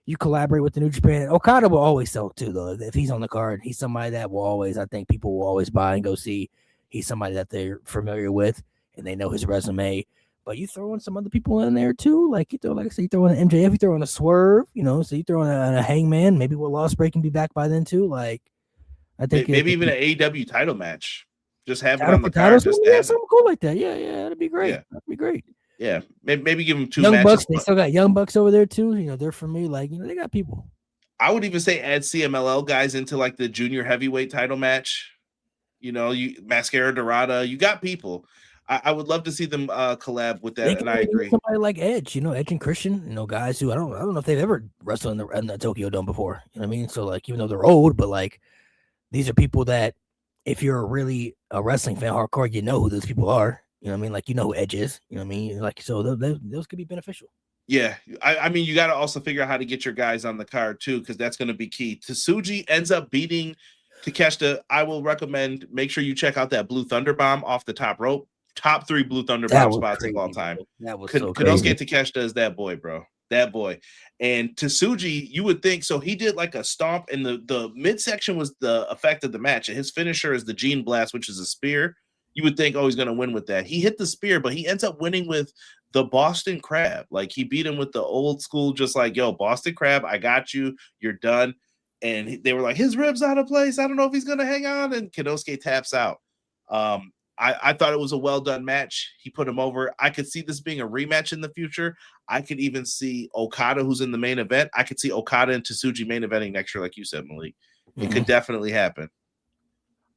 you collaborate with the New Japan. Okada will always sell too, though. If he's on the card, he's somebody that will always, I think people will always buy and go see. He's somebody that they're familiar with and they know his resume. But you throw in some other people in there too. Like you throw, like I said, you throw in an MJF, you throw in a Swerve, you know, so you throw in a Hangman. Maybe Will Ospreay can be back by then too. Like, I think maybe even an AEW title match. Just have it on the card. Just something cool like that. Yeah, that'd be great. Yeah. That'd be great. Yeah, maybe give them 2 Young matches. Bucks, they still got Young Bucks over there too. You know, they're for me. Like, you know, they got people. I would even say add CMLL guys into like the junior heavyweight title match. You know, you Mascara Dorada. You got people. I would love to see them collab with that, and I agree. Somebody like Edge, you know, Edge and Christian, you know, guys who I don't know if they've ever wrestled in the Tokyo Dome before. You know what I mean? So like, even though they're old, but like, these are people that if you're really a wrestling fan, hardcore, you know who those people are. You know what I mean? Like, you know who Edge is. You know what I mean? Like, so those could be beneficial. Yeah, I mean, you got to also figure out how to get your guys on the card too, because that's going to be key. Tsuji ends up beating Takeshita. I will recommend make sure you check out that Blue Thunder Bomb off the top rope. Top 3 Blue Thunder Bomb spots of all time. That was so crazy. Konosuke Takeshita is that boy, bro. That boy. And Tsuji, you would think, so he did like a stomp, and the midsection was the effect of the match. And his finisher is the Gene Blast, which is a spear. You would think, oh, he's going to win with that. He hit the spear, but he ends up winning with the Boston Crab. Like, he beat him with the old school, just like, yo, Boston Crab, I got you. You're done. And they were like, his rib's out of place. I don't know if he's going to hang on. And Konosuke taps out. I thought it was a well-done match. He put him over. I could see this being a rematch in the future. I could even see Okada, who's in the main event. I could see Okada and Tsuji main eventing next year, like you said, Malik. It could definitely happen.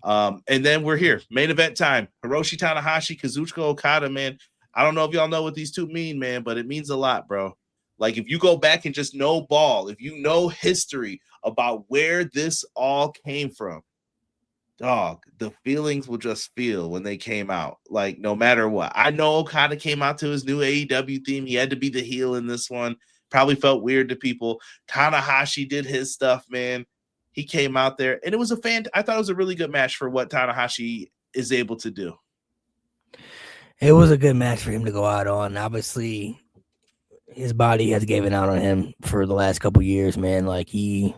And then we're here. Main event time. Hiroshi Tanahashi, Kazuchika Okada, man. I don't know if y'all know what these two mean, man, but it means a lot, bro. Like, if you go back and just know ball, if you know history about where this all came from, dog, the feelings will just feel when they came out. Like, no matter what. I know Okada came out to his new AEW theme. He had to be the heel in this one. Probably felt weird to people. Tanahashi did his stuff, man. He came out there, and it was I thought it was a really good match for what Tanahashi is able to do. It was a good match for him to go out on. Obviously, his body has given out on him for the last couple years, man. Like, he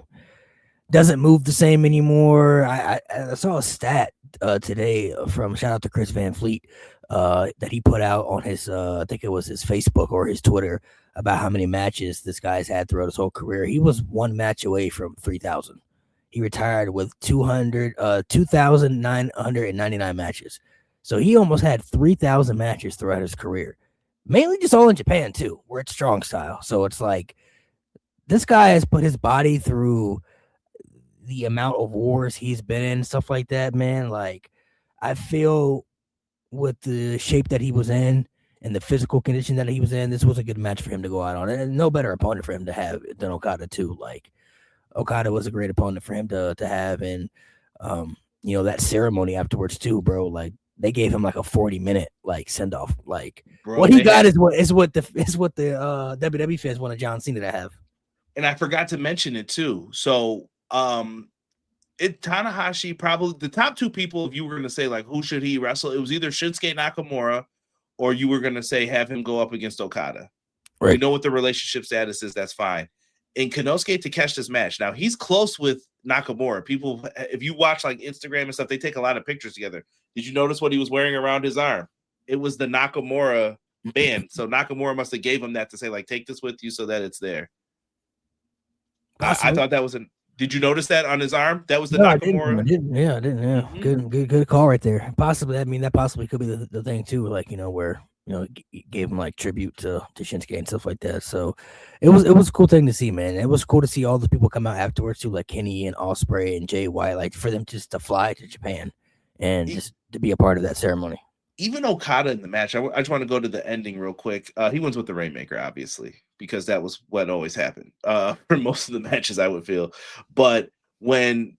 doesn't move the same anymore. I saw a stat today from, shout out to Chris Van Fleet, that he put out on his, I think it was his Facebook or his Twitter, about how many matches this guy's had throughout his whole career. He was one match away from 3,000. He retired with 2,999 matches. So he almost had 3,000 matches throughout his career. Mainly just all in Japan too, where it's strong style. So it's like, this guy has put his body through the amount of wars he's been in, stuff like that, man. Like, I feel with the shape that he was in and the physical condition that he was in, this was a good match for him to go out on. And no better opponent for him to have than Okada too. Like, Okada was a great opponent for him to have. And, you know, that ceremony afterwards too, bro, like, they gave him like a 40-minute like send off. Like, bro, what he got is what the WWE fans wanted John Cena to have. And I forgot to mention it too. So, Tanahashi, probably the top 2 people, if you were going to say like who should he wrestle, it was either Shinsuke Nakamura or you were going to say have him go up against Okada. Right. You know what the relationship status is, that's fine. In Konosuke Takeshita's match, now he's close with Nakamura. People, if you watch like Instagram and stuff, they take a lot of pictures together. Did you notice what he was wearing around his arm? It was the Nakamura band. So Nakamura must have gave him that to say like, take this with you so that it's there. I thought that was did you notice that on his arm? That was the Nakamura. I didn't. Yeah. Mm-hmm. Good call right there. Possibly. I mean, that possibly could be the thing too. Like, you know, where gave him like tribute to Shinsuke and stuff like that. So it was a cool thing to see, man. It was cool to see all the people come out afterwards too, like Kenny and Ospreay and Jay White, like for them just to fly to Japan and just to be a part of that ceremony. Even Okada in the match, I just want to go to the ending real quick. He wins with the Rainmaker, obviously, because that was what always happened for most of the matches, I would feel. But when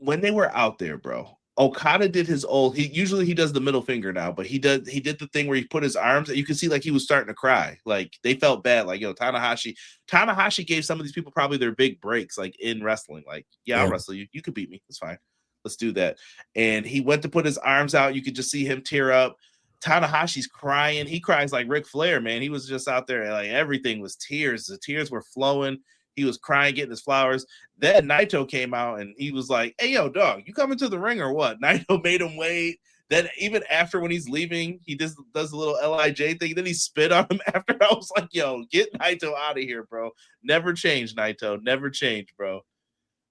they were out there, bro, Okada did his old. He does the middle finger now, but he did the thing where he put his arms. And you can see like he was starting to cry. Like they felt bad. Like Tanahashi gave some of these people probably their big breaks, like in wrestling. Like I'll wrestle you. You could beat me. It's fine. Let's do that. And he went to put his arms out. You could just see him tear up. Tanahashi's crying. He cries like Ric Flair, man. He was just out there and like everything was tears. The tears were flowing. He was crying, getting his flowers. Then Naito came out and he was like, "Hey, yo, dog, you coming to the ring or what?" Naito made him wait. Then even after when he's leaving, he does a little LIJ thing. Then he spit on him after. I was like, "Yo, get Naito out of here, bro. Never change, Naito. Never change, bro."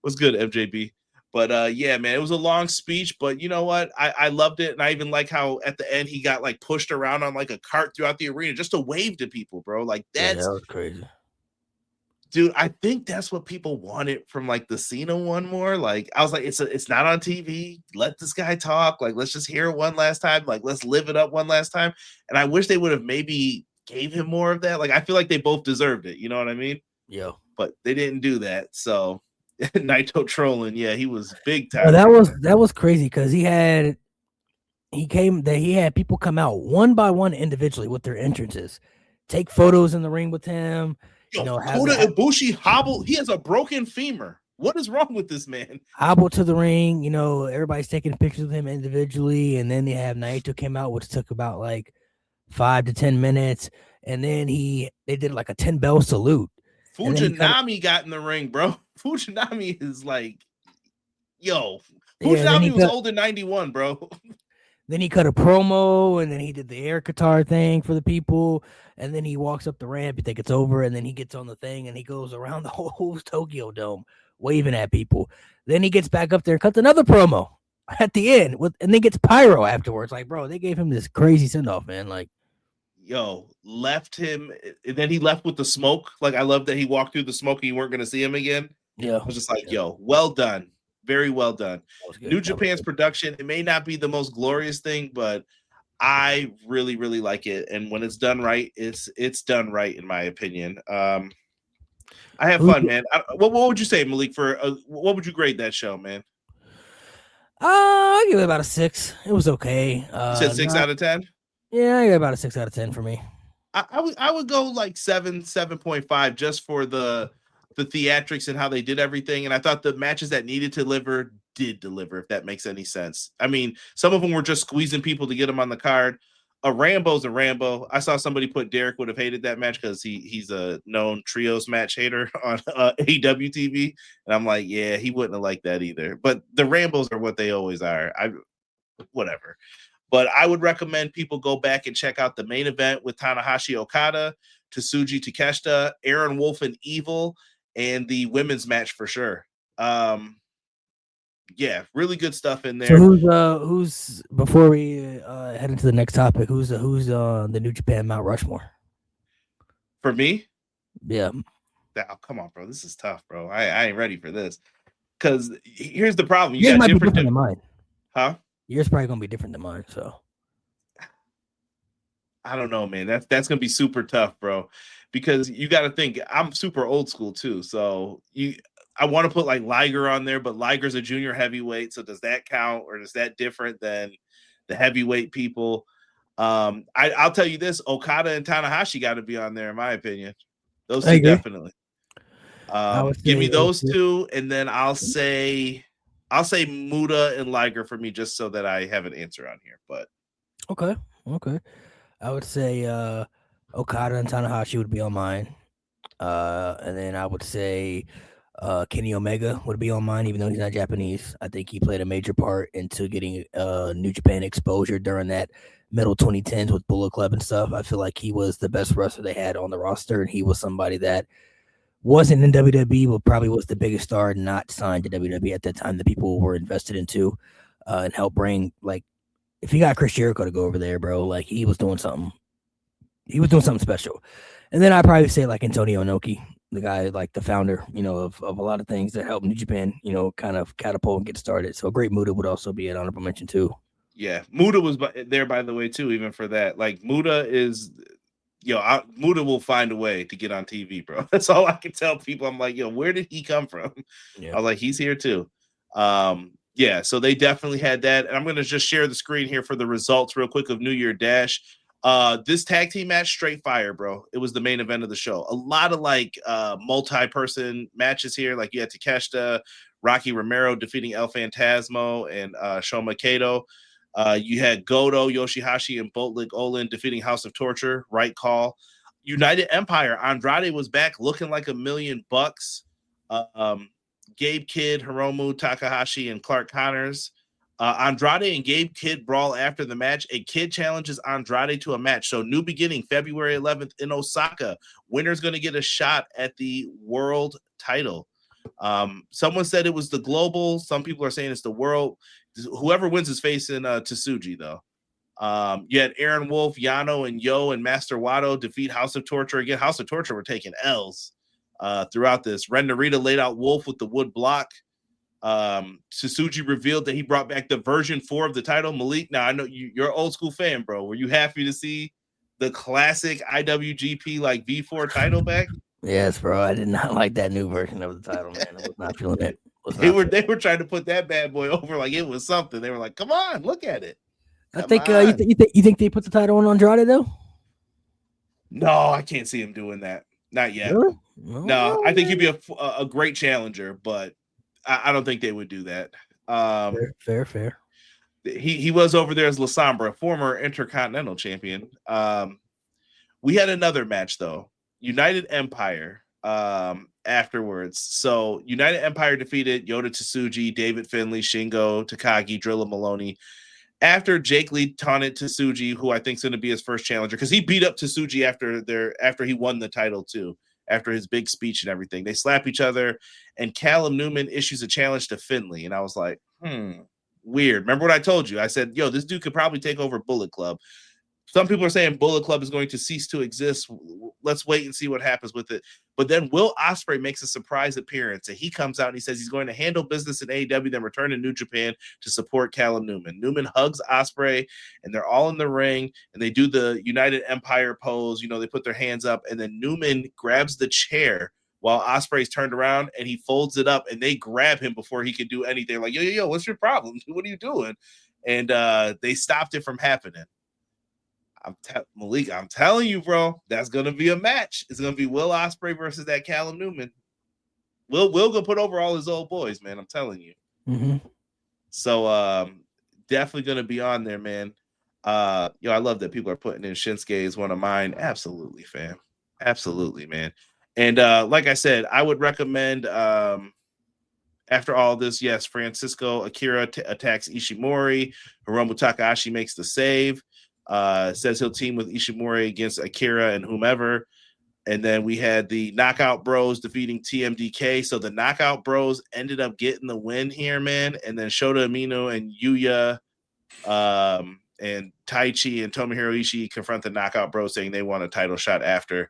What's good, MJB? But yeah, man, it was a long speech, but you know what? I loved it. And I even like how at the end he got like pushed around on like a cart throughout the arena just to wave to people, bro. Like that was crazy. Dude, I think that's what people wanted from like the Cena one more. Like I was like, it's not on TV. Let this guy talk. Like, let's just hear it one last time. Like, let's live it up one last time. And I wish they would have maybe gave him more of that. Like, I feel like they both deserved it. You know what I mean? Yeah. But they didn't do that. So Naito trolling, yeah, he was big time. Well, that was crazy because he had people come out one by one individually with their entrances, take photos in the ring with him. Yo, Kota Ibushi hobble. He has a broken femur. What is wrong with this man? Hobble to the ring. Everybody's taking pictures of him individually, and then they have Naito came out, which took about like 5 to 10 minutes, and then they did like a 10 bell salute. Fujinami got in the ring, bro. Fujinami is like, yo, Fujinami was old in 91, bro. Then he cut a promo, and then he did the air guitar thing for the people, and then he walks up the ramp. You think it's over, and then he gets on the thing, and he goes around the whole Tokyo Dome, waving at people. Then he gets back up there and cuts another promo at the end, and then gets pyro afterwards. Like, bro, they gave him this crazy send-off, man. Like, yo, left him, and then he left with the smoke. Like, I love that he walked through the smoke and you weren't going to see him again. Yeah. I was just like, yo, well done. Very well done. New Japan's production, it may not be the most glorious thing, but I really, really like it. And when it's done right, it's done right, in my opinion. I have fun, man. What would you say, Malik, what would you grade that show, man? I give it about a 6. It was okay. You said 6 out of 10? Yeah, I got about a 6 out of 10 for me. I would go like 7.5 just for the theatrics and how they did everything. And I thought the matches that needed to did deliver, if that makes any sense. I mean, some of them were just squeezing people to get them on the card. A Rambo's a Rambo. I saw somebody put Derek would have hated that match because he's a known trios match hater on AEW TV. And I'm like, yeah, he wouldn't have liked that either. But the Rambos are what they always are. Whatever. But I would recommend people go back and check out the main event with Tanahashi Okada, Tsuji Takeshita, Aaron Wolf and Evil, and the women's match for sure. Yeah, really good stuff in there. So who's before we head into the next topic, who's the New Japan Mount Rushmore? For me? Yeah. Oh, come on, bro. This is tough, bro. I ain't ready for this. Because here's the problem. You got different than mine. Huh? Yours probably gonna be different than mine, so I don't know, man. That's gonna be super tough, bro. Because you got to think I'm super old school too. So I want to put like Liger on there, but Liger's a junior heavyweight. So does that count, or is that different than the heavyweight people? I'll tell you this: Okada and Tanahashi got to be on there, in my opinion. Those two definitely. Give me those two, and then I'll say Muta and Liger for me, just so that I have an answer on here. But okay, I would say Okada and Tanahashi would be on mine, and then I would say Kenny Omega would be on mine, even though he's not Japanese. I think he played a major part into getting New Japan exposure during that middle 2010s with Bullet Club and stuff. I feel like he was the best wrestler they had on the roster, and he was somebody that wasn't in WWE, but probably was the biggest star not signed to WWE at that time that people were invested into, and helped bring, like, if you got Chris Jericho to go over there, bro, like, he was doing something. he was doing something special. And then I'd probably say like Antonio Inoki, the guy, like the founder, of a lot of things that helped New Japan, kind of catapult and get started. So Great Muta would also be an honorable mention too. Yeah, Muta was there, by the way, too, even for that. Like, Muta is, Muta will find a way to get on TV, bro. That's all I can tell people. I'm like, where did he come from? Yeah. I was like, he's here too. Yeah, so they definitely had that. And I'm going to just share the screen here for the results real quick of New Year Dash. This tag team match, straight fire, bro. It was the main event of the show. A lot of multi-person matches here. Like you had Takeshita, Rocky Romero defeating El Phantasmo and Shoma Kato. You had Goto, Yoshihashi, and Boatlick Olin defeating House of Torture. Right call. United Empire. Andrade was back looking like $1 million. Gabe Kidd, Hiromu Takahashi, and Clark Connors. Andrade and Gabe Kidd brawl after the match. A Kidd challenges Andrade to a match. So new beginning, February 11th in Osaka. Winner's going to get a shot at the world title. Someone said it was the global. Some people are saying it's the world. Whoever wins is facing Tsuji, though. You had Aaron Wolf, Yano, and Yo and Master Wato defeat House of Torture. Again, House of Torture were taking L's throughout this. Ren Narita laid out Wolf with the wood block. Tsuji revealed that he brought back the version 4 of the title. Malik, now I know you're an old school fan, bro. Were you happy to see the classic IWGP V4 title back? Yes, bro. I did not like that new version of the title, man. I was not feeling it. They were trying to put that bad boy over like it was something. They were like, "Come on, look at it." I think you think they put the title on Andrade though? No, I can't see him doing that. Not yet. Really? No, I think he'd be a great challenger, but I don't think they would do that. Fair. He was over there as La Sombra, former Intercontinental Champion. We had another match though. United Empire afterwards. So United Empire defeated Yota Tsuji, David Finlay, Shingo, Takagi, Drilla Maloney. After Jake Lee taunted Tsuji, who I think is going to be his first challenger, because he beat up Tsuji after he won the title too, after his big speech and everything. They slap each other, and Callum Newman issues a challenge to Finlay. And I was like, weird. Remember what I told you? I said, this dude could probably take over Bullet Club. Some people are saying Bullet Club is going to cease to exist. Let's wait and see what happens with it. But then Will Ospreay makes a surprise appearance, and he comes out and he says he's going to handle business in AEW, then return to New Japan to support Callum Newman. Newman hugs Ospreay, and they're all in the ring, and they do the United Empire pose. They put their hands up, and then Newman grabs the chair while Ospreay's turned around, and he folds it up, and they grab him before he could do anything. Like, yo, what's your problem? What are you doing? And they stopped it from happening. Malik, I'm telling you, bro, that's gonna be a match. It's gonna be Will Ospreay versus that Callum Newman. Will go put over all his old boys, man. I'm telling you. Mm-hmm. So definitely gonna be on there, man. I love that people are putting in Shinsuke as one of mine. Absolutely, fam. Absolutely, man. And like I said, I would recommend after all this, yes, Francisco Akira attacks Ishimori. Hiromu Takahashi makes the save. Says he'll team with Ishimori against Akira and whomever. And then we had the Knockout Bros defeating TMDK. So the Knockout Bros ended up getting the win here, man. And then Shota Umino and Yuya and Taichi and Tomohiro Ishii confront the Knockout Bros, saying they want a title shot after.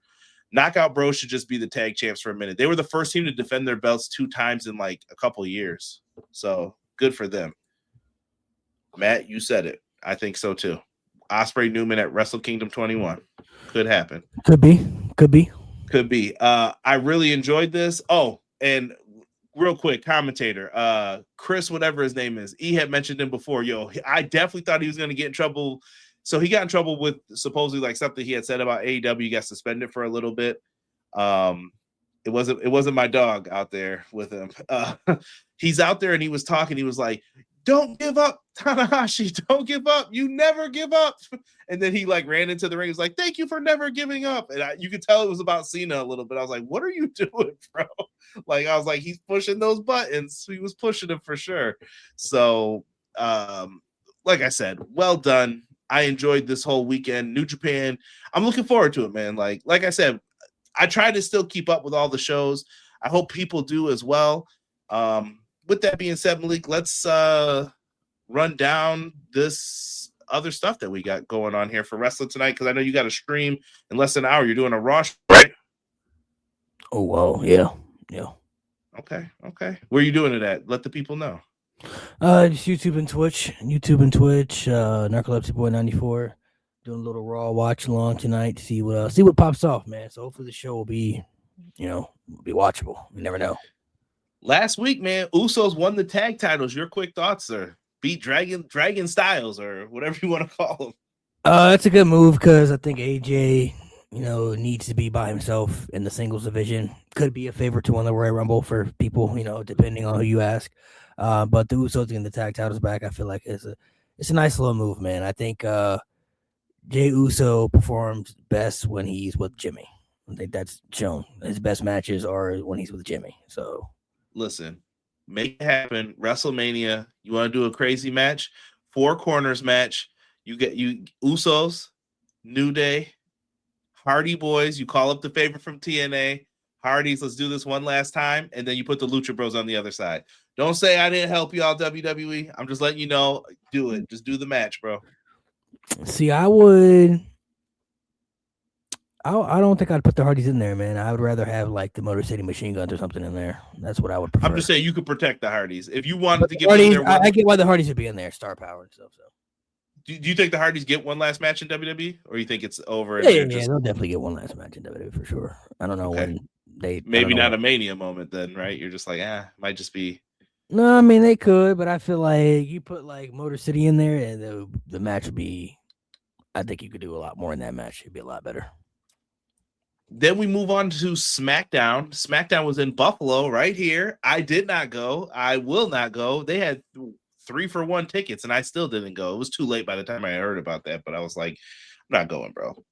Knockout Bros should just be the tag champs for a minute. They were the first team to defend their belts 2 times in a couple of years. So good for them. Matt, you said it. I think so too. Ospreay Newman at Wrestle Kingdom 21. Could happen. Could be. I really enjoyed this. Oh, and real quick, commentator, Chris, whatever his name is, he had mentioned him before. I definitely thought he was going to get in trouble. So he got in trouble with supposedly something he had said about AEW. He got suspended for a little bit. It wasn't my dog out there with him. He's out there and he was talking. He was like, "Don't give up, Tanahashi. Don't give up. You never give up." And then he ran into the ring. He was like, "Thank you for never giving up." And you could tell it was about Cena a little bit. I was like, "What are you doing, bro?" I was like, he's pushing those buttons. He was pushing them for sure. So, like I said, well done. I enjoyed this whole weekend. New Japan. I'm looking forward to it, man. Like I said, I try to still keep up with all the shows. I hope people do as well. With that being said, Malik, let's run down this other stuff that we got going on here for wrestling tonight? Because I know you got a stream in less than an hour. You're doing a Raw, right? Oh, well, yeah. Okay. Where are you doing it at? Let the people know. Just YouTube and Twitch. Narcolepsy Boy 94. Doing a little Raw watch along tonight to see what pops off, man. So hopefully the show will be, be watchable. You never know. Last week, man, Usos won the tag titles. Your quick thoughts, sir? Beat Dragon Styles or whatever you want to call them. That's a good move because I think AJ, needs to be by himself in the singles division. Could be a favorite to win the Royal Rumble for people, depending on who you ask. But the Usos getting the tag titles back, I feel like it's a nice little move, man. I think Jey Uso performs best when he's with Jimmy. I think that's shown. His best matches are when he's with Jimmy. So listen, make it happen. WrestleMania. You want to do a crazy match? 4 corners match. You Usos, New Day, Hardy Boys. You call up the favorite from TNA. Hardys, let's do this one last time. And then you put the Lucha Bros on the other side. Don't say I didn't help y'all, WWE. I'm just letting you know. Do it. Just do the match, bro. See, I don't think I'd put the Hardys in there, man. I would rather have like the Motor City Machine Guns or something in there. That's what I would prefer. I'm just saying you could protect the Hardys. If you wanted to give Hardys, them I get why the Hardys would be in there, star power and stuff. So do you think the Hardys get one last match in WWE? Or you think it's over? Yeah, they'll definitely get one last match in WWE for sure. I don't know when they maybe not a Mania moment then, right? You're just like, might just be. No, I mean they could, but I feel like you put like Motor City in there and the match would be, I think you could do a lot more in that match. It'd be a lot better. Then we move on to SmackDown. SmackDown was in Buffalo right here. I did not go. I will not go. They had 3-for-1 tickets and I still didn't go. It was too late by the time I heard about that, but I was like, I'm not going, bro.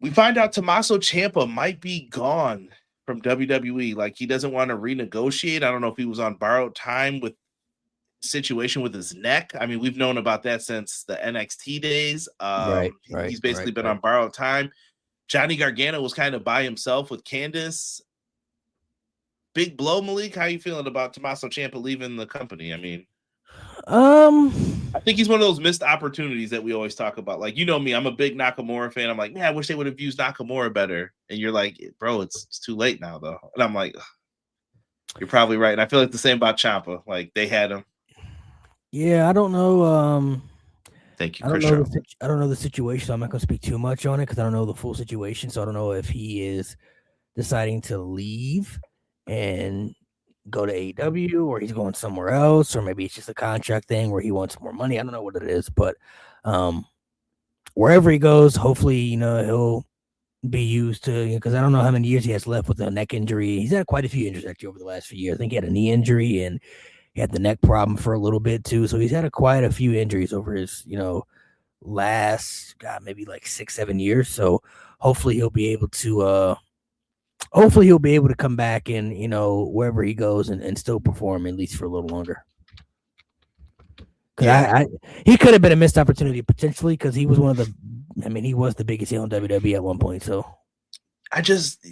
We find out Tommaso Ciampa might be gone from WWE. Like he doesn't want to renegotiate. I don't know if he was on borrowed time with situation with his neck. I mean, we've known about that since the NXT days. Right. He's basically been on borrowed time. Johnny Gargano was kind of by himself with Candice. Big blow, Malik. How you feeling about Tommaso Ciampa leaving the company? I mean, I think he's one of those missed opportunities that we always talk about. Like, you know me, I'm a big Nakamura fan. I'm like, man, I wish they would have used Nakamura better. And you're like, bro, it's too late now, though. And I'm like, you're probably right. And I feel like the same about Ciampa. Like, they had him. Yeah, I don't know. Thank you, I don't know the situation, so I'm not going to speak too much on it because I don't know the full situation. So I don't know if he is deciding to leave and go to AEW or he's going somewhere else, or maybe it's just a contract thing where he wants more money. I don't know what it is, but wherever he goes, hopefully, he'll be used to, because I don't know how many years he has left with a neck injury. He's had quite a few injuries actually over the last few years. I think he had a knee injury and he had the neck problem for a little bit too. So he's had quite a few injuries over his, last, maybe like 6-7 years. So hopefully he'll be able to, come back and, wherever he goes and still perform at least for a little longer. Because he could have been a missed opportunity potentially because he was he was the biggest heel in WWE at one point. So I just,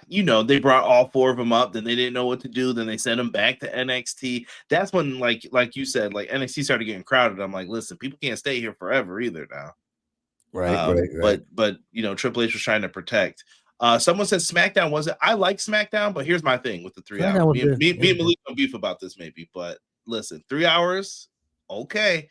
they brought all 4 of them up. Then they didn't know what to do. Then they sent them back to NXT. That's when, like you said, like NXT started getting crowded. I'm like, listen, people can't stay here forever either now. Right. But Triple H was trying to protect. Someone said SmackDown wasn't. I like SmackDown, but here's my thing with the 3 hours. Me and Malik don't beef about this maybe, but listen, 3 hours, okay.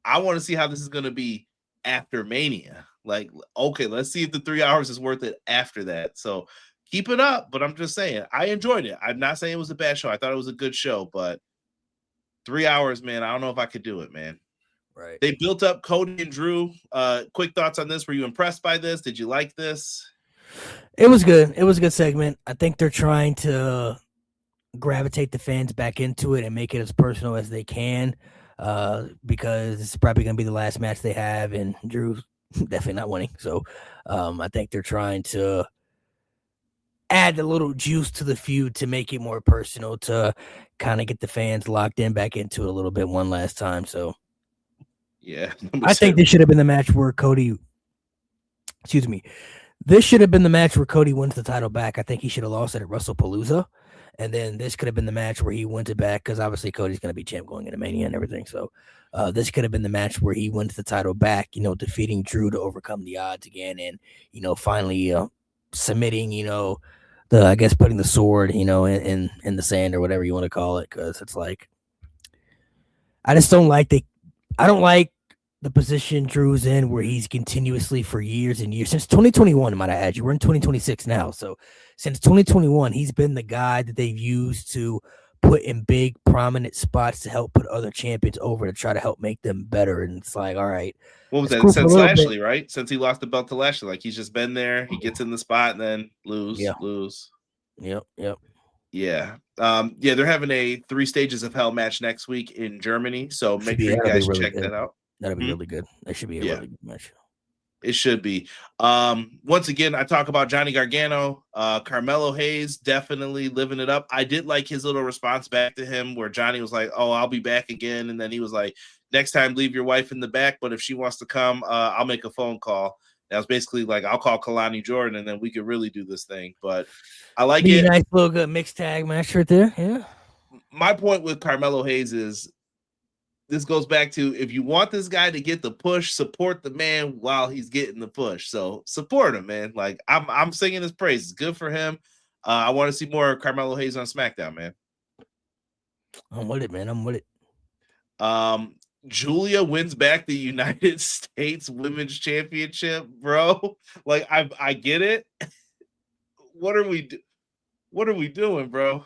I want to see how this is going to be after Mania. Like, okay, let's see if the 3 hours is worth it after that. So keep it up, but I'm just saying, I enjoyed it. I'm not saying it was a bad show. I thought it was a good show, but 3 hours, man, I don't know if I could do it, man. Right. They built up Cody and Drew. Quick thoughts on this. Were you impressed by this? Did you like this? It was good. It was a good segment. I think they're trying to gravitate the fans back into it and make it as personal as they can because it's probably going to be the last match they have, and Drew's definitely not winning. So I think they're trying to add a little juice to the feud to make it more personal, to kind of get the fans locked in back into it a little bit one last time. So yeah, I think this should have been the match where this should have been the match where Cody wins the title back. I think he should have lost it at WrestlePalooza. And then this could have been the match where he wins it back because obviously Cody's going to be champ going into Mania and everything. So This could have been the match where he wins the title back, defeating Drew to overcome the odds again, and finally submitting, I guess putting the sword, in the sand or whatever you want to call it, because it's like I just don't like I don't like the position Drew's in where he's continuously for years and years since 2021. Might I add, we're in 2026 now, so since 2021, he's been the guy that they've used to put in big prominent spots to help put other champions over to try to help make them better. And it's like, all right, what was that? Cool since Lashley, right? Since he lost the belt to Lashley, like he's just been there. He gets in the spot and then lose. Yep. Yeah. They're having a 3 Stages of Hell match next week in Germany. So make sure you guys check that out. That'll be really good. That should be a really good match. It should be. Once again, I talk about Johnny Gargano. Carmelo Hayes definitely living it up. I did like his little response back to him where Johnny was like, "Oh, I'll be back again." And then he was like, "Next time, leave your wife in the back. But if she wants to come, I'll make a phone call." That was basically like, I'll call Kalani Jordan and then we could really do this thing. But I like it. Nice little good mixed tag match right there. Yeah. My point with Carmelo Hayes is, this goes back to, if you want this guy to get the push, support the man while he's getting the push. So support him, man. Like I'm singing his praises. Good for him. I want to see more Carmelo Hayes on SmackDown, man. I'm with it, man. I'm with it. Julia wins back the United States Women's Championship, bro. Like I get it. What are we doing, bro?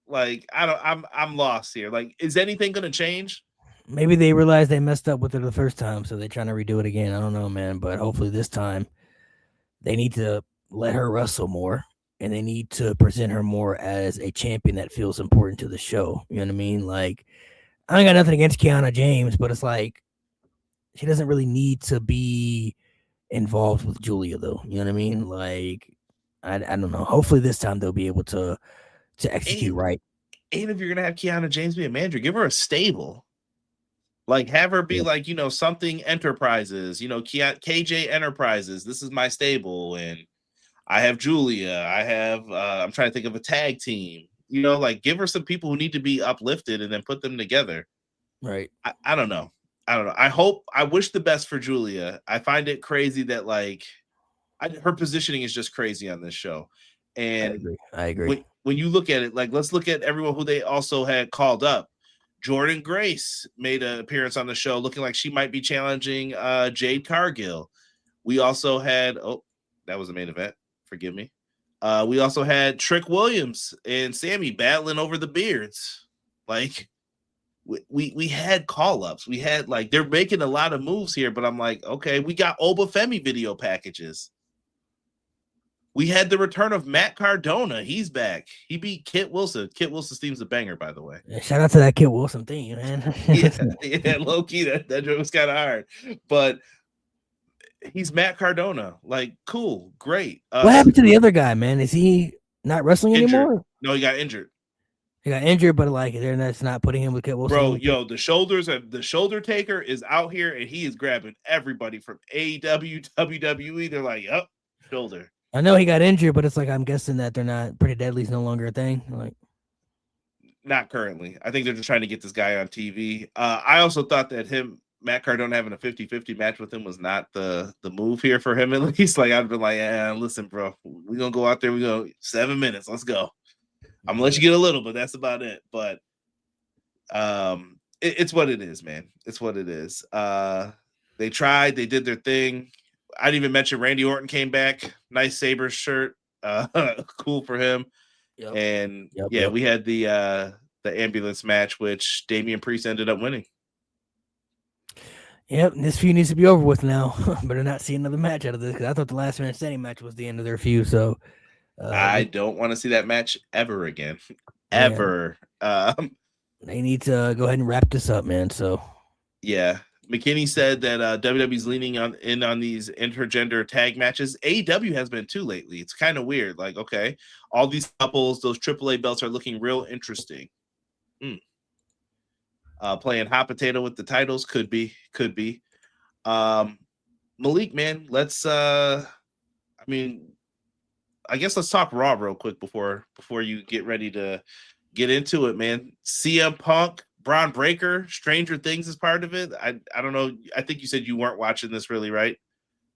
Like I'm lost here. Like, is anything gonna change? Maybe they realized they messed up with it the first time, so they're trying to redo it again. I don't know, man, but hopefully this time they need to let her wrestle more, and they need to present her more as a champion that feels important to the show. You know what I mean? Like, I ain't got nothing against Kiana James, but it's like she doesn't really need to be involved with Julia, though. You know what I mean? Like, I don't know. Hopefully this time they'll be able to execute right. And if you're gonna have Kiana James be a manager, give her a stable. Like, have her be like, something Enterprises, KJ Enterprises. This is my stable, and I have Julia. I have I'm trying to think of a tag team. Like, give her some people who need to be uplifted and then put them together. Right. I don't know. I wish the best for Julia. I find it crazy that her positioning is just crazy on this show. And I agree. When you look at it, like, let's look at everyone who they also had called up. Jordan Grace made an appearance on the show looking like she might be challenging Jade Cargill. We also had, that was the main event. Forgive me. We also had Trick Williams and Sammy battling over the beards. Like, we had call-ups. We had, like, they're making a lot of moves here, but I'm like, okay, we got Obafemi video packages. We had the return of Matt Cardona. He's back. He beat Kit Wilson. Kit Wilson's theme's a banger, by the way. Yeah, shout out to that Kit Wilson theme, man. yeah, low key, that joke was kind of hard. But he's Matt Cardona. Like, cool, great. What happened to the other guy, man? Is he not wrestling anymore? No, he got injured. He got injured, but like that's not putting him with Kit Wilson. Bro, the shoulder taker is out here and he is grabbing everybody from AEW, WWE. They're like, yep, shoulder. I know he got injured, but it's like, I'm guessing that they're not, Pretty Deadly's no longer a thing. Like, not currently. I think they're just trying to get this guy on TV. I also thought that Matt Cardona having a 50-50 match with him was not the move here for him, at least. Like, I'd been like, listen, bro, we're going to go out there. We go 7 minutes. Let's go. I'm going to let you get a little, but that's about it. But it's what it is, man. It's what it is. They tried. They did their thing. I didn't even mention Randy Orton came back. Nice Sabres shirt. Cool for him. Yep. And we had the ambulance match, which Damian Priest ended up winning. Yep, this feud needs to be over with now. Better not see another match out of this, because I thought the last man standing match was the end of their feud. So I don't want to see that match ever again. Ever. They need to go ahead and wrap this up, man. So yeah. McKinney said that WWE's leaning in on these intergender tag matches. AEW has been too lately. It's kind of weird. Like, okay, all these couples, those AAA belts are looking real interesting. Playing hot potato with the titles could be. Malik, man, let's. I guess let's talk Raw real quick before you get ready to get into it, man. CM Punk Braun Breaker, Stranger Things is part of it. I don't know. I think you said you weren't watching this really, right?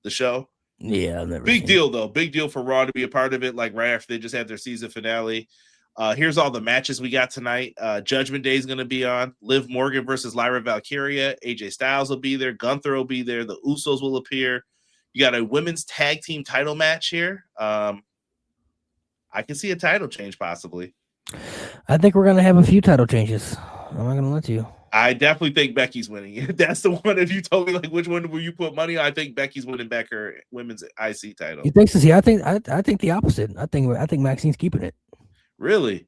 The show. Yeah, I've never Big seen deal though. Big deal for Raw to be a part of it. Like right after they just had their season finale. Here's all the matches we got tonight. Judgment Day is going to be on. Liv Morgan versus Lyra Valkyria. AJ Styles will be there. Gunther will be there. The Usos will appear. You got a women's tag team title match here. I can see a title change possibly. I think we're going to have a few title changes. I'm not going to let you. I definitely think Becky's winning. That's the one. If you told me like which one will you put money on, I think Becky's winning back her women's IC title. You think so? See, I think the opposite. I think Maxine's keeping it. Really?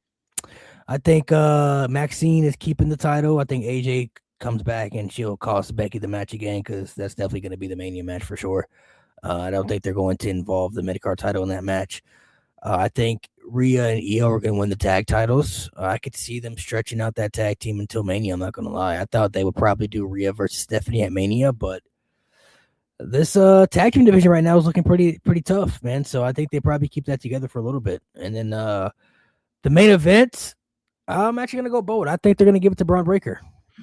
I think Maxine is keeping the title. I think AJ comes back and she'll cost Becky the match again because that's definitely going to be the Mania match for sure. I don't think they're going to involve the Midcard title in that match. I think Rhea and Io are going to win the tag titles. I could see them stretching out that tag team until Mania. I'm not going to lie. I thought they would probably do Rhea versus Stephanie at Mania, but this tag team division right now is looking pretty tough, man. So I think they probably keep that together for a little bit. And then the main event, I'm actually going to go bold. I think they're going to give it to Braun Breaker.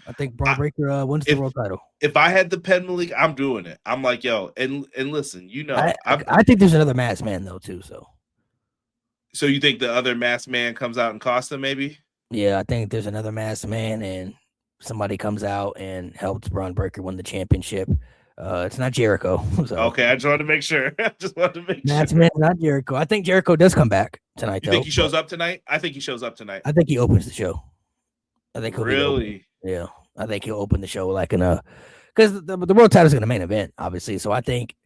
I think Braun Breaker wins the world title. If I had the pen Malik, I'm doing it. I'm like, yo, and listen, you know, I think there's another masked man though too. So you think the other masked man comes out and costs them maybe? Yeah, I think there's another masked man and somebody comes out and helps Braun Breaker win the championship. It's not Jericho. So. Okay, I just wanted to make sure. Masked man's not Jericho. I think Jericho does come back tonight. You think he shows up tonight? I think he shows up tonight. I think he opens the show. I think he'll really. Yeah, I think he'll open the show like in a because the world title is going to main event, obviously. So I think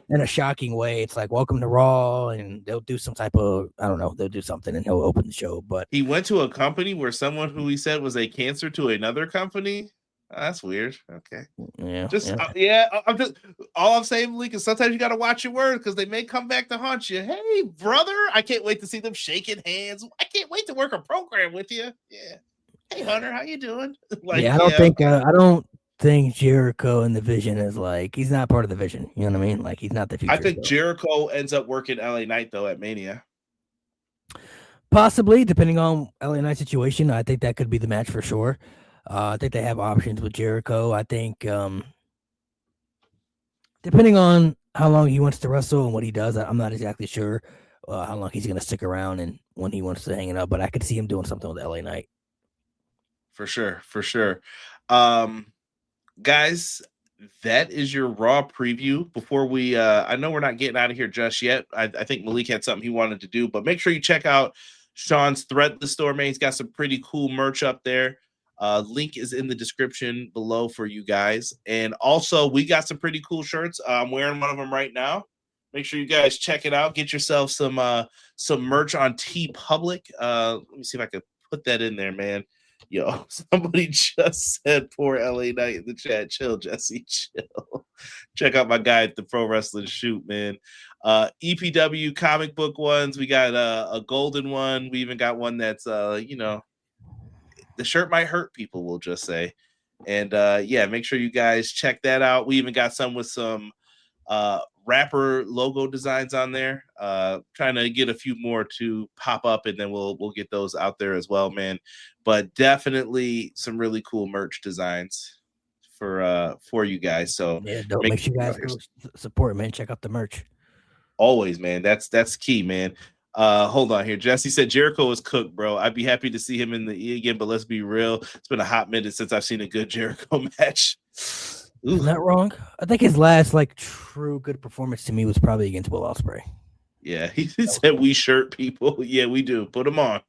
in a shocking way, it's like welcome to Raw, and they'll do some type of they'll do something, and he'll open the show. But he went to a company where someone who he said was a cancer to another company. Oh, that's weird. Okay, I'm just all I'm saying, Malik, is sometimes you got to watch your words because they may come back to haunt you. Hey, brother, I can't wait to see them shaking hands. I can't wait to work a program with you. Yeah. Hey, Hunter, how you doing? I don't think Jericho in the Vision is like he's not part of the Vision. You know what I mean? Like he's not the future. I think Jericho ends up working LA Knight though at Mania. Possibly, depending on LA Knight situation. I think that could be the match for sure. I think they have options with Jericho. I think depending on how long he wants to wrestle and what he does, I'm not exactly sure how long he's going to stick around and when he wants to hang it up. But I could see him doing something with LA Knight. For sure. Guys, that is your Raw preview. Before we, I know we're not getting out of here just yet. I think Malik had something he wanted to do, but make sure you check out Sean's Threadless store, man. He's got some pretty cool merch up there. Link is in the description below for you guys. And also, we got some pretty cool shirts. I'm wearing one of them right now. Make sure you guys check it out. Get yourself some merch on TeePublic. Let me see if I can put that in there, man. Yo, somebody just said poor LA Knight in the chat. Chill, Jesse, chill. Check out my guy at the Pro Wrestling Shoot, man. EPW comic book ones. We got a golden one. We even got one that's, the shirt might hurt people, we'll just say. And, make sure you guys check that out. We even got some with some rapper logo designs on there. Trying to get a few more to pop up, and then we'll get those out there as well, man. But definitely some really cool merch designs for you guys. So yeah, make sure you guys go support, man. Check out the merch. Always, man. That's key, man. Hold on here. Jesse said Jericho is cooked, bro. I'd be happy to see him in the E again, but let's be real. It's been a hot minute since I've seen a good Jericho match. Isn't that wrong? I think his last true good performance to me was probably against Will Ospreay. Yeah, he said we shirt people. Yeah, we do. Put them on.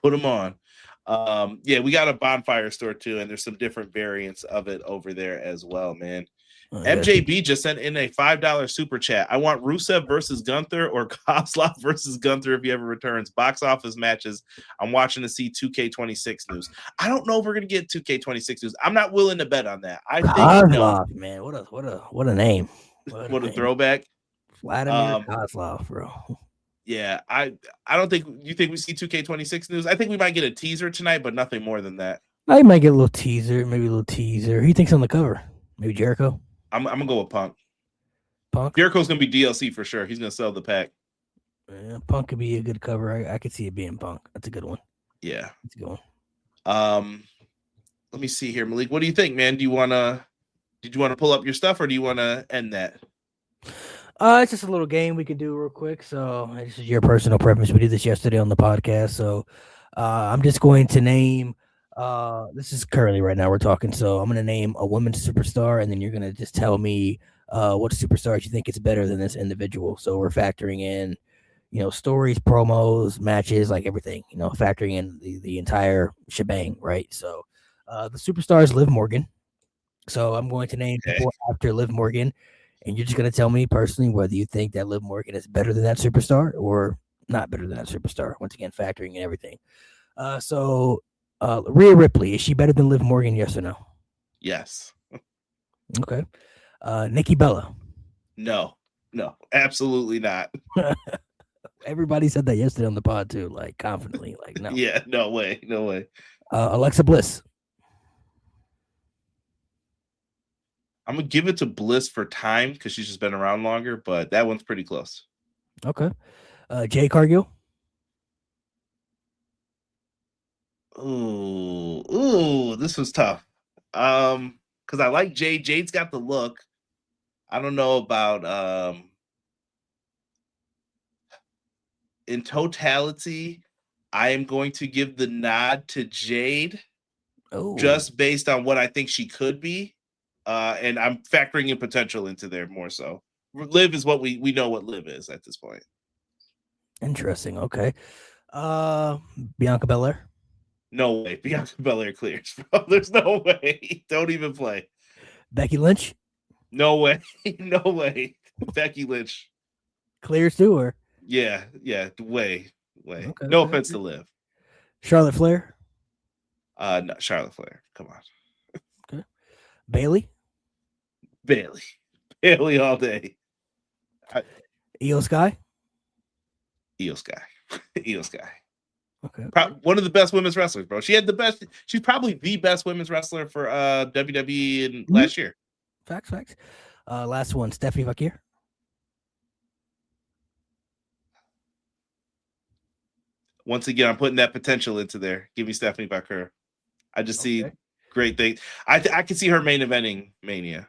We got a bonfire store too, and there's some different variants of it over there as well, man. MJB just sent in a $5 super chat. I want Rusev versus Gunther or Kozlov versus Gunther if he ever returns. Box office matches. I'm watching to see 2K26 news. I don't know if we're gonna get 2K26 news. I'm not willing to bet on that. I think Kozlov, man. What a name. What a throwback. Vladimir Kozlov, bro. Yeah, I don't think you think we see 2K26 news. I think we might get a teaser tonight, but nothing more than that. I might get a little teaser, maybe a little teaser. Who do you think's on the cover? Maybe Jericho. I'm gonna go with Punk. Punk. Jericho's gonna be DLC for sure. He's gonna sell the pack. Yeah, Punk could be a good cover. I could see it being Punk. That's a good one. Yeah, that's a good one. let me see here, Malik. What do you think, man? Did you want to pull up your stuff, or do you want to end that? It's just a little game we could do real quick. So this is your personal preference. We did this yesterday on the podcast. So I'm just going to name. This is currently right now we're talking. So I'm going to name a women's superstar, and then you're going to just tell me what superstars you think is better than this individual. So we're factoring in, stories, promos, matches, like everything. Factoring in the entire shebang, right? So the superstar is Liv Morgan. So I'm going to name people after Liv Morgan. And you're just going to tell me personally whether you think that Liv Morgan is better than that superstar or not better than that superstar. Once again, factoring in everything. So Rhea Ripley, is she better than Liv Morgan, yes or no? Yes. Okay. Nikki Bella. No, absolutely not. Everybody said that yesterday on the pod too, like confidently, like no. Yeah, no way. Alexa Bliss. I'm gonna give it to Bliss for time because she's just been around longer, but that one's pretty close. Okay. Jay Cargill. Ooh, this was tough. Because I like Jade. Jade's got the look. I don't know about in totality. I am going to give the nod to Jade, just based on what I think she could be. And I'm factoring in potential into there more so. Liv is what we know what Liv is at this point. Interesting. Okay. Bianca Belair. No way. Bianca Belair clears, bro. There's no way. Don't even play. Becky Lynch. No way. No way. Becky Lynch clears too, or yeah. Way. Okay, no offense to Liv. Charlotte Flair. No, Charlotte Flair. Come on. Okay. Bayley all day. Io Sky. Okay. One of the best women's wrestlers, bro. She's probably the best women's wrestler for WWE in last year. Facts. Last one, Stephanie Vakir. Once again, I'm putting that potential into there. Give me Stephanie Vakir. I just see great things. I can see her main eventing Mania.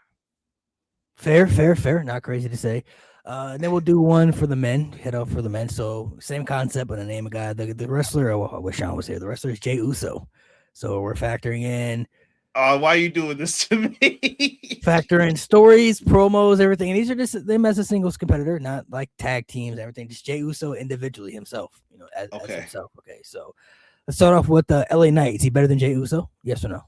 Fair. Not crazy to say. And then we'll do one for the men. Head out for the men. So same concept, but a name of guy. The wrestler. I wish Sean was here. The wrestler is Jey Uso. So we're factoring in. Why are you doing this to me? Factor in stories, promos, everything. And these are just them as a singles competitor, not like tag teams, everything. Just Jey Uso individually himself, as himself. Okay, so let's start off with LA Knight. Is he better than Jey Uso? Yes or no?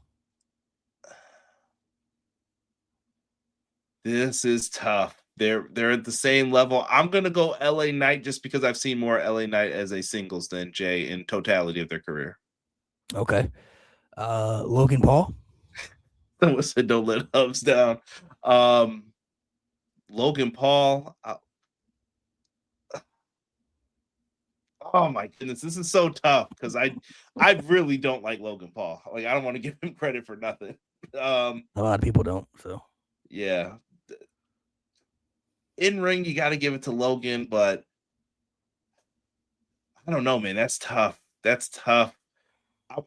This is tough. They're at the same level. I'm gonna go LA Knight just because I've seen more LA Knight as a singles than Jay in totality of their career. Okay. Logan Paul. Someone said don't let Hubs down. Logan Paul. Oh my goodness, this is so tough because I really don't like Logan Paul. Like I don't want to give him credit for nothing. A lot of people don't. So yeah. In ring, you got to give it to Logan, but I don't know, man. That's tough.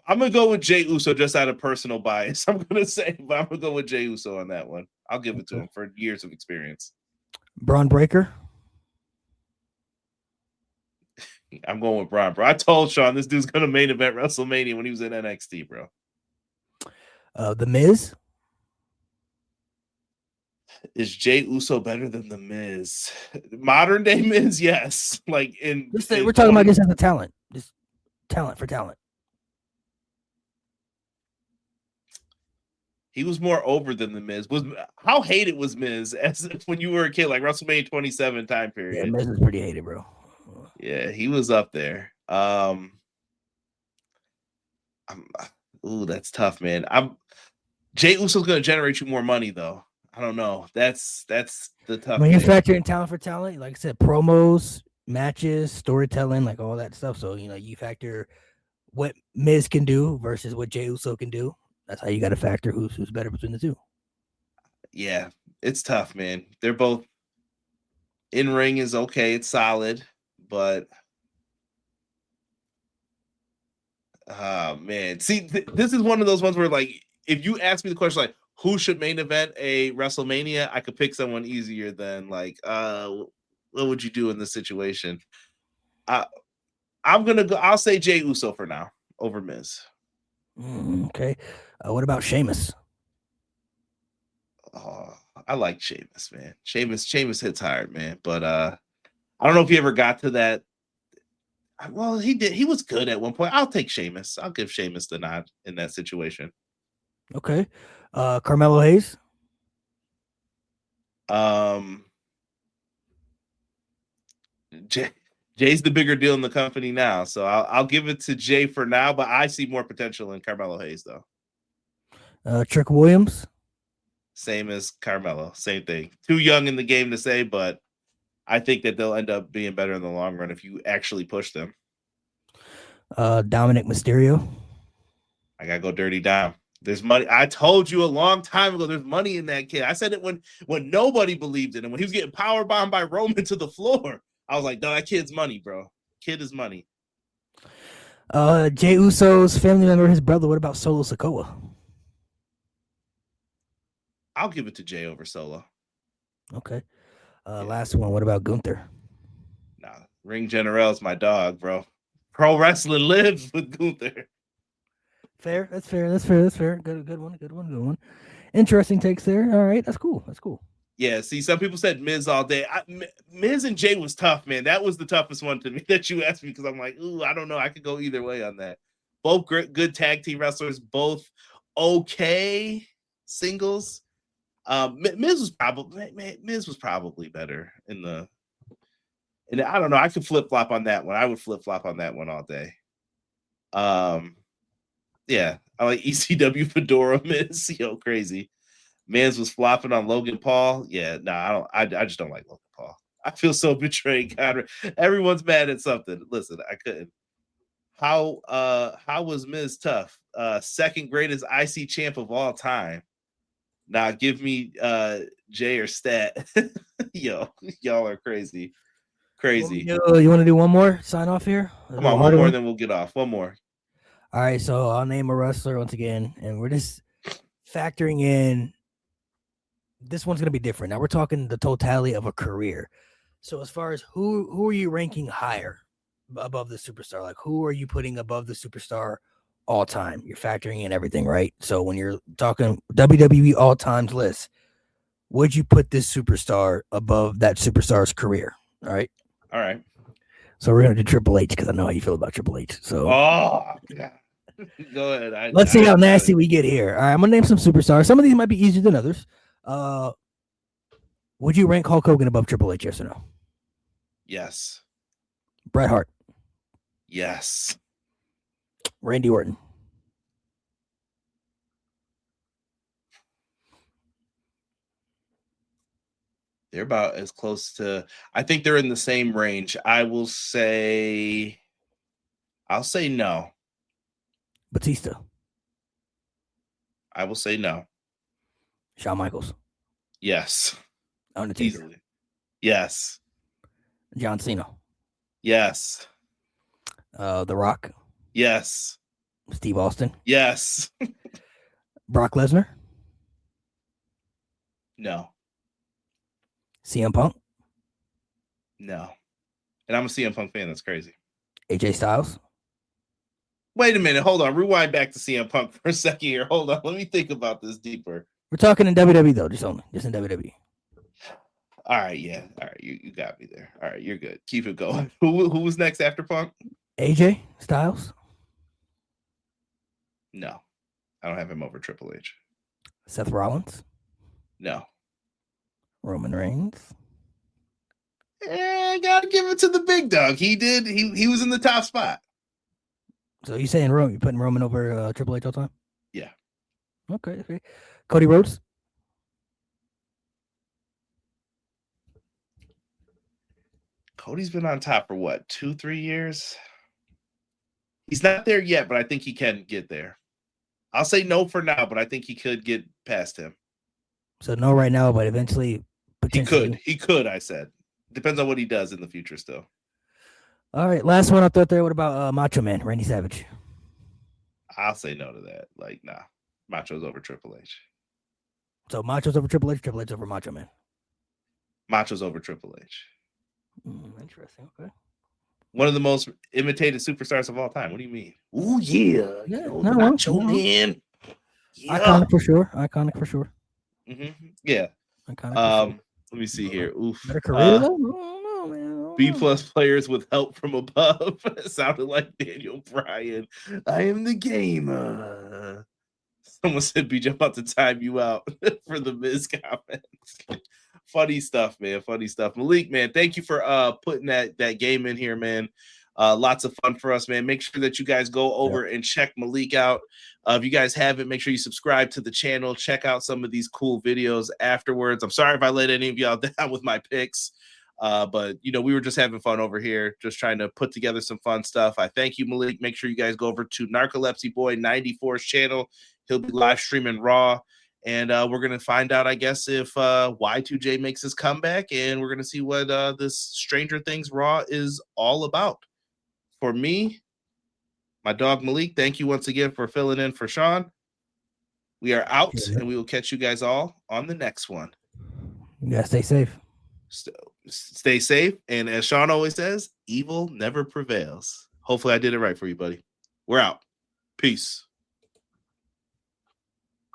I'm gonna go with Jey Uso just out of personal bias. I'm gonna say, but I'm gonna go with Jey Uso on that one. I'll give it to him for years of experience. Braun Breaker. I'm going with Braun, bro. I told Sean this dude's gonna main event WrestleMania when he was in NXT, bro. The Miz. Is Jey Uso better than the Miz? Modern day Miz, yes. Like we're talking about just as a talent, just talent for talent. He was more over than the Miz. How hated was Miz as when you were a kid, like WrestleMania 27 time period? Yeah, Miz was pretty hated, bro. Yeah, he was up there. That's tough, man. Jey Uso's gonna generate you more money though. I don't know. That's the tough. When you factor in talent for talent, like I said, promos, matches, storytelling, like all that stuff. So you factor what Miz can do versus what Jey Uso can do. That's how you got to factor who's better between the two. Yeah, it's tough, man. They're both in ring is okay. It's solid, but man, see, this is one of those ones where like if you ask me the question like who should main event a WrestleMania, I could pick someone easier than like what would you do in this situation? I'm gonna go. I'll say Jey Uso for now over Miz. Okay. What about Sheamus? Oh, I like Sheamus, man. Sheamus hits hard, man. But I don't know if he ever got to that. Well, he did. He was good at one point. I'll take Sheamus. I'll give Sheamus the nod in that situation. Okay. Carmelo Hayes. Jay's the bigger deal in the company now, so I'll give it to Jay for now. But I see more potential in Carmelo Hayes, though. Trick Williams. Same as Carmelo, same thing. Too young in the game to say, but I think that they'll end up being better in the long run if you actually push them. Dominic Mysterio. I gotta go dirty down. There's money. I told you a long time ago. There's money in that kid. I said it when nobody believed in him. When he was getting power bombed by Roman to the floor, I was like, "No, that kid's money, bro. Kid is money." Jey Uso's family member, his brother. What about Solo Sikoa? I'll give it to Jay over Solo. Okay. Last one. What about Gunther? Nah, Ring General's my dog, bro. Pro wrestling lives with Gunther. Fair. That's fair. Good one. Interesting takes there. All right. That's cool. Yeah, see, some people said Miz all day. Miz and Jay was tough, man. That was the toughest one to me that you asked me because I'm like, ooh, I don't know. I could go either way on that. Both good tag team wrestlers, both okay singles. Miz was probably better in the. And I don't know. I could flip flop on that one. I would flip flop on that one all day. Yeah, I like ECW Fedora Miz. Yo, crazy. Miz was flopping on Logan Paul. Yeah, I just don't like Logan Paul. I feel so betrayed. God, everyone's mad at something. Listen, I couldn't. How was Miz tough? Second greatest IC champ of all time. Now give me Jay or Stat. Yo, y'all are crazy. You want to do one more sign off here? Come on, one more, then we'll get off. One more. All right, so I'll name a wrestler once again, and we're just factoring in. This one's going to be different. Now we're talking the totality of a career. So as far as who are you ranking higher above the superstar? Like who are you putting above the superstar all time? You're factoring in everything, right? So when you're talking WWE all times list, would you put this superstar above that superstar's career? All right. So we're going to do Triple H because I know how you feel about Triple H. So yeah. Go ahead. Let's see how nasty we get here. All right, I'm going to name some superstars. Some of these might be easier than others. Would you rank Hulk Hogan above Triple H? Yes or no? Yes. Bret Hart? Yes. Randy Orton? They're about as close to. I think they're in the same range. I'll say no. Batista? I will say no. Shawn Michaels? Yes. Undertaker? Easily. Yes. John Cena? Yes. The Rock? Yes. Steve Austin? Yes. Brock Lesnar? No. CM Punk? No. And I'm a CM Punk fan. That's crazy. AJ Styles? Wait a minute. Hold on. Rewind back to CM Punk for a second here. Hold on. Let me think about this deeper. We're talking in WWE, though. Just in WWE. All right. Yeah. All right. You got me there. All right. You're good. Keep it going. Who was next after Punk? AJ Styles? No. I don't have him over Triple H. Seth Rollins? No. Roman Reigns? I gotta give it to the big dog. He did. He was in the top spot. So you saying Roman? You putting Roman over Triple H all the time? Yeah. Okay. Cody Rhodes? Cody's been on top for what, 2-3 years? He's not there yet, but I think he can get there. I'll say no for now, but I think he could get past him. So no right now, but eventually potentially. He could, I said. Depends on what he does in the future still. All right, last one I thought there. What about Macho Man, Randy Savage? I'll say no to that. Like, nah. Macho's over Triple H. So Macho's over Triple H, Triple H over Macho Man. Macho's over Triple H. Interesting. Okay. One of the most imitated superstars of all time. What do you mean? Oh yeah, the Macho Man. Yeah. Iconic for sure. Iconic for sure. Mm-hmm. Yeah. Iconic for sure. Let me see here. Oof. Better career though? I don't know, man. B+ players with help from above. Sounded like Daniel Bryan. I am the gamer. Someone said, BJ, I'm about to time you out for the Miz comments. Funny stuff, man. Funny stuff. Malik, man, thank you for putting that game in here, man. Lots of fun for us, man. Make sure that you guys go over and check Malik out. If you guys haven't, make sure you subscribe to the channel. Check out some of these cool videos afterwards. I'm sorry if I let any of y'all down with my picks. But we were just having fun over here, just trying to put together some fun stuff. I thank you, Malik. Make sure you guys go over to Narcolepsy Boy 94's channel. He'll be live streaming Raw, and we're gonna find out, I guess, if Y2J makes his comeback, and we're gonna see what this Stranger Things Raw is all about. For me, my dog Malik, thank you once again for filling in for Sean. We are out, and we will catch you guys all on the next one. You gotta stay safe. Stay safe, and as Sean always says, evil never prevails. Hopefully I did it right for you, buddy. We're out. Peace.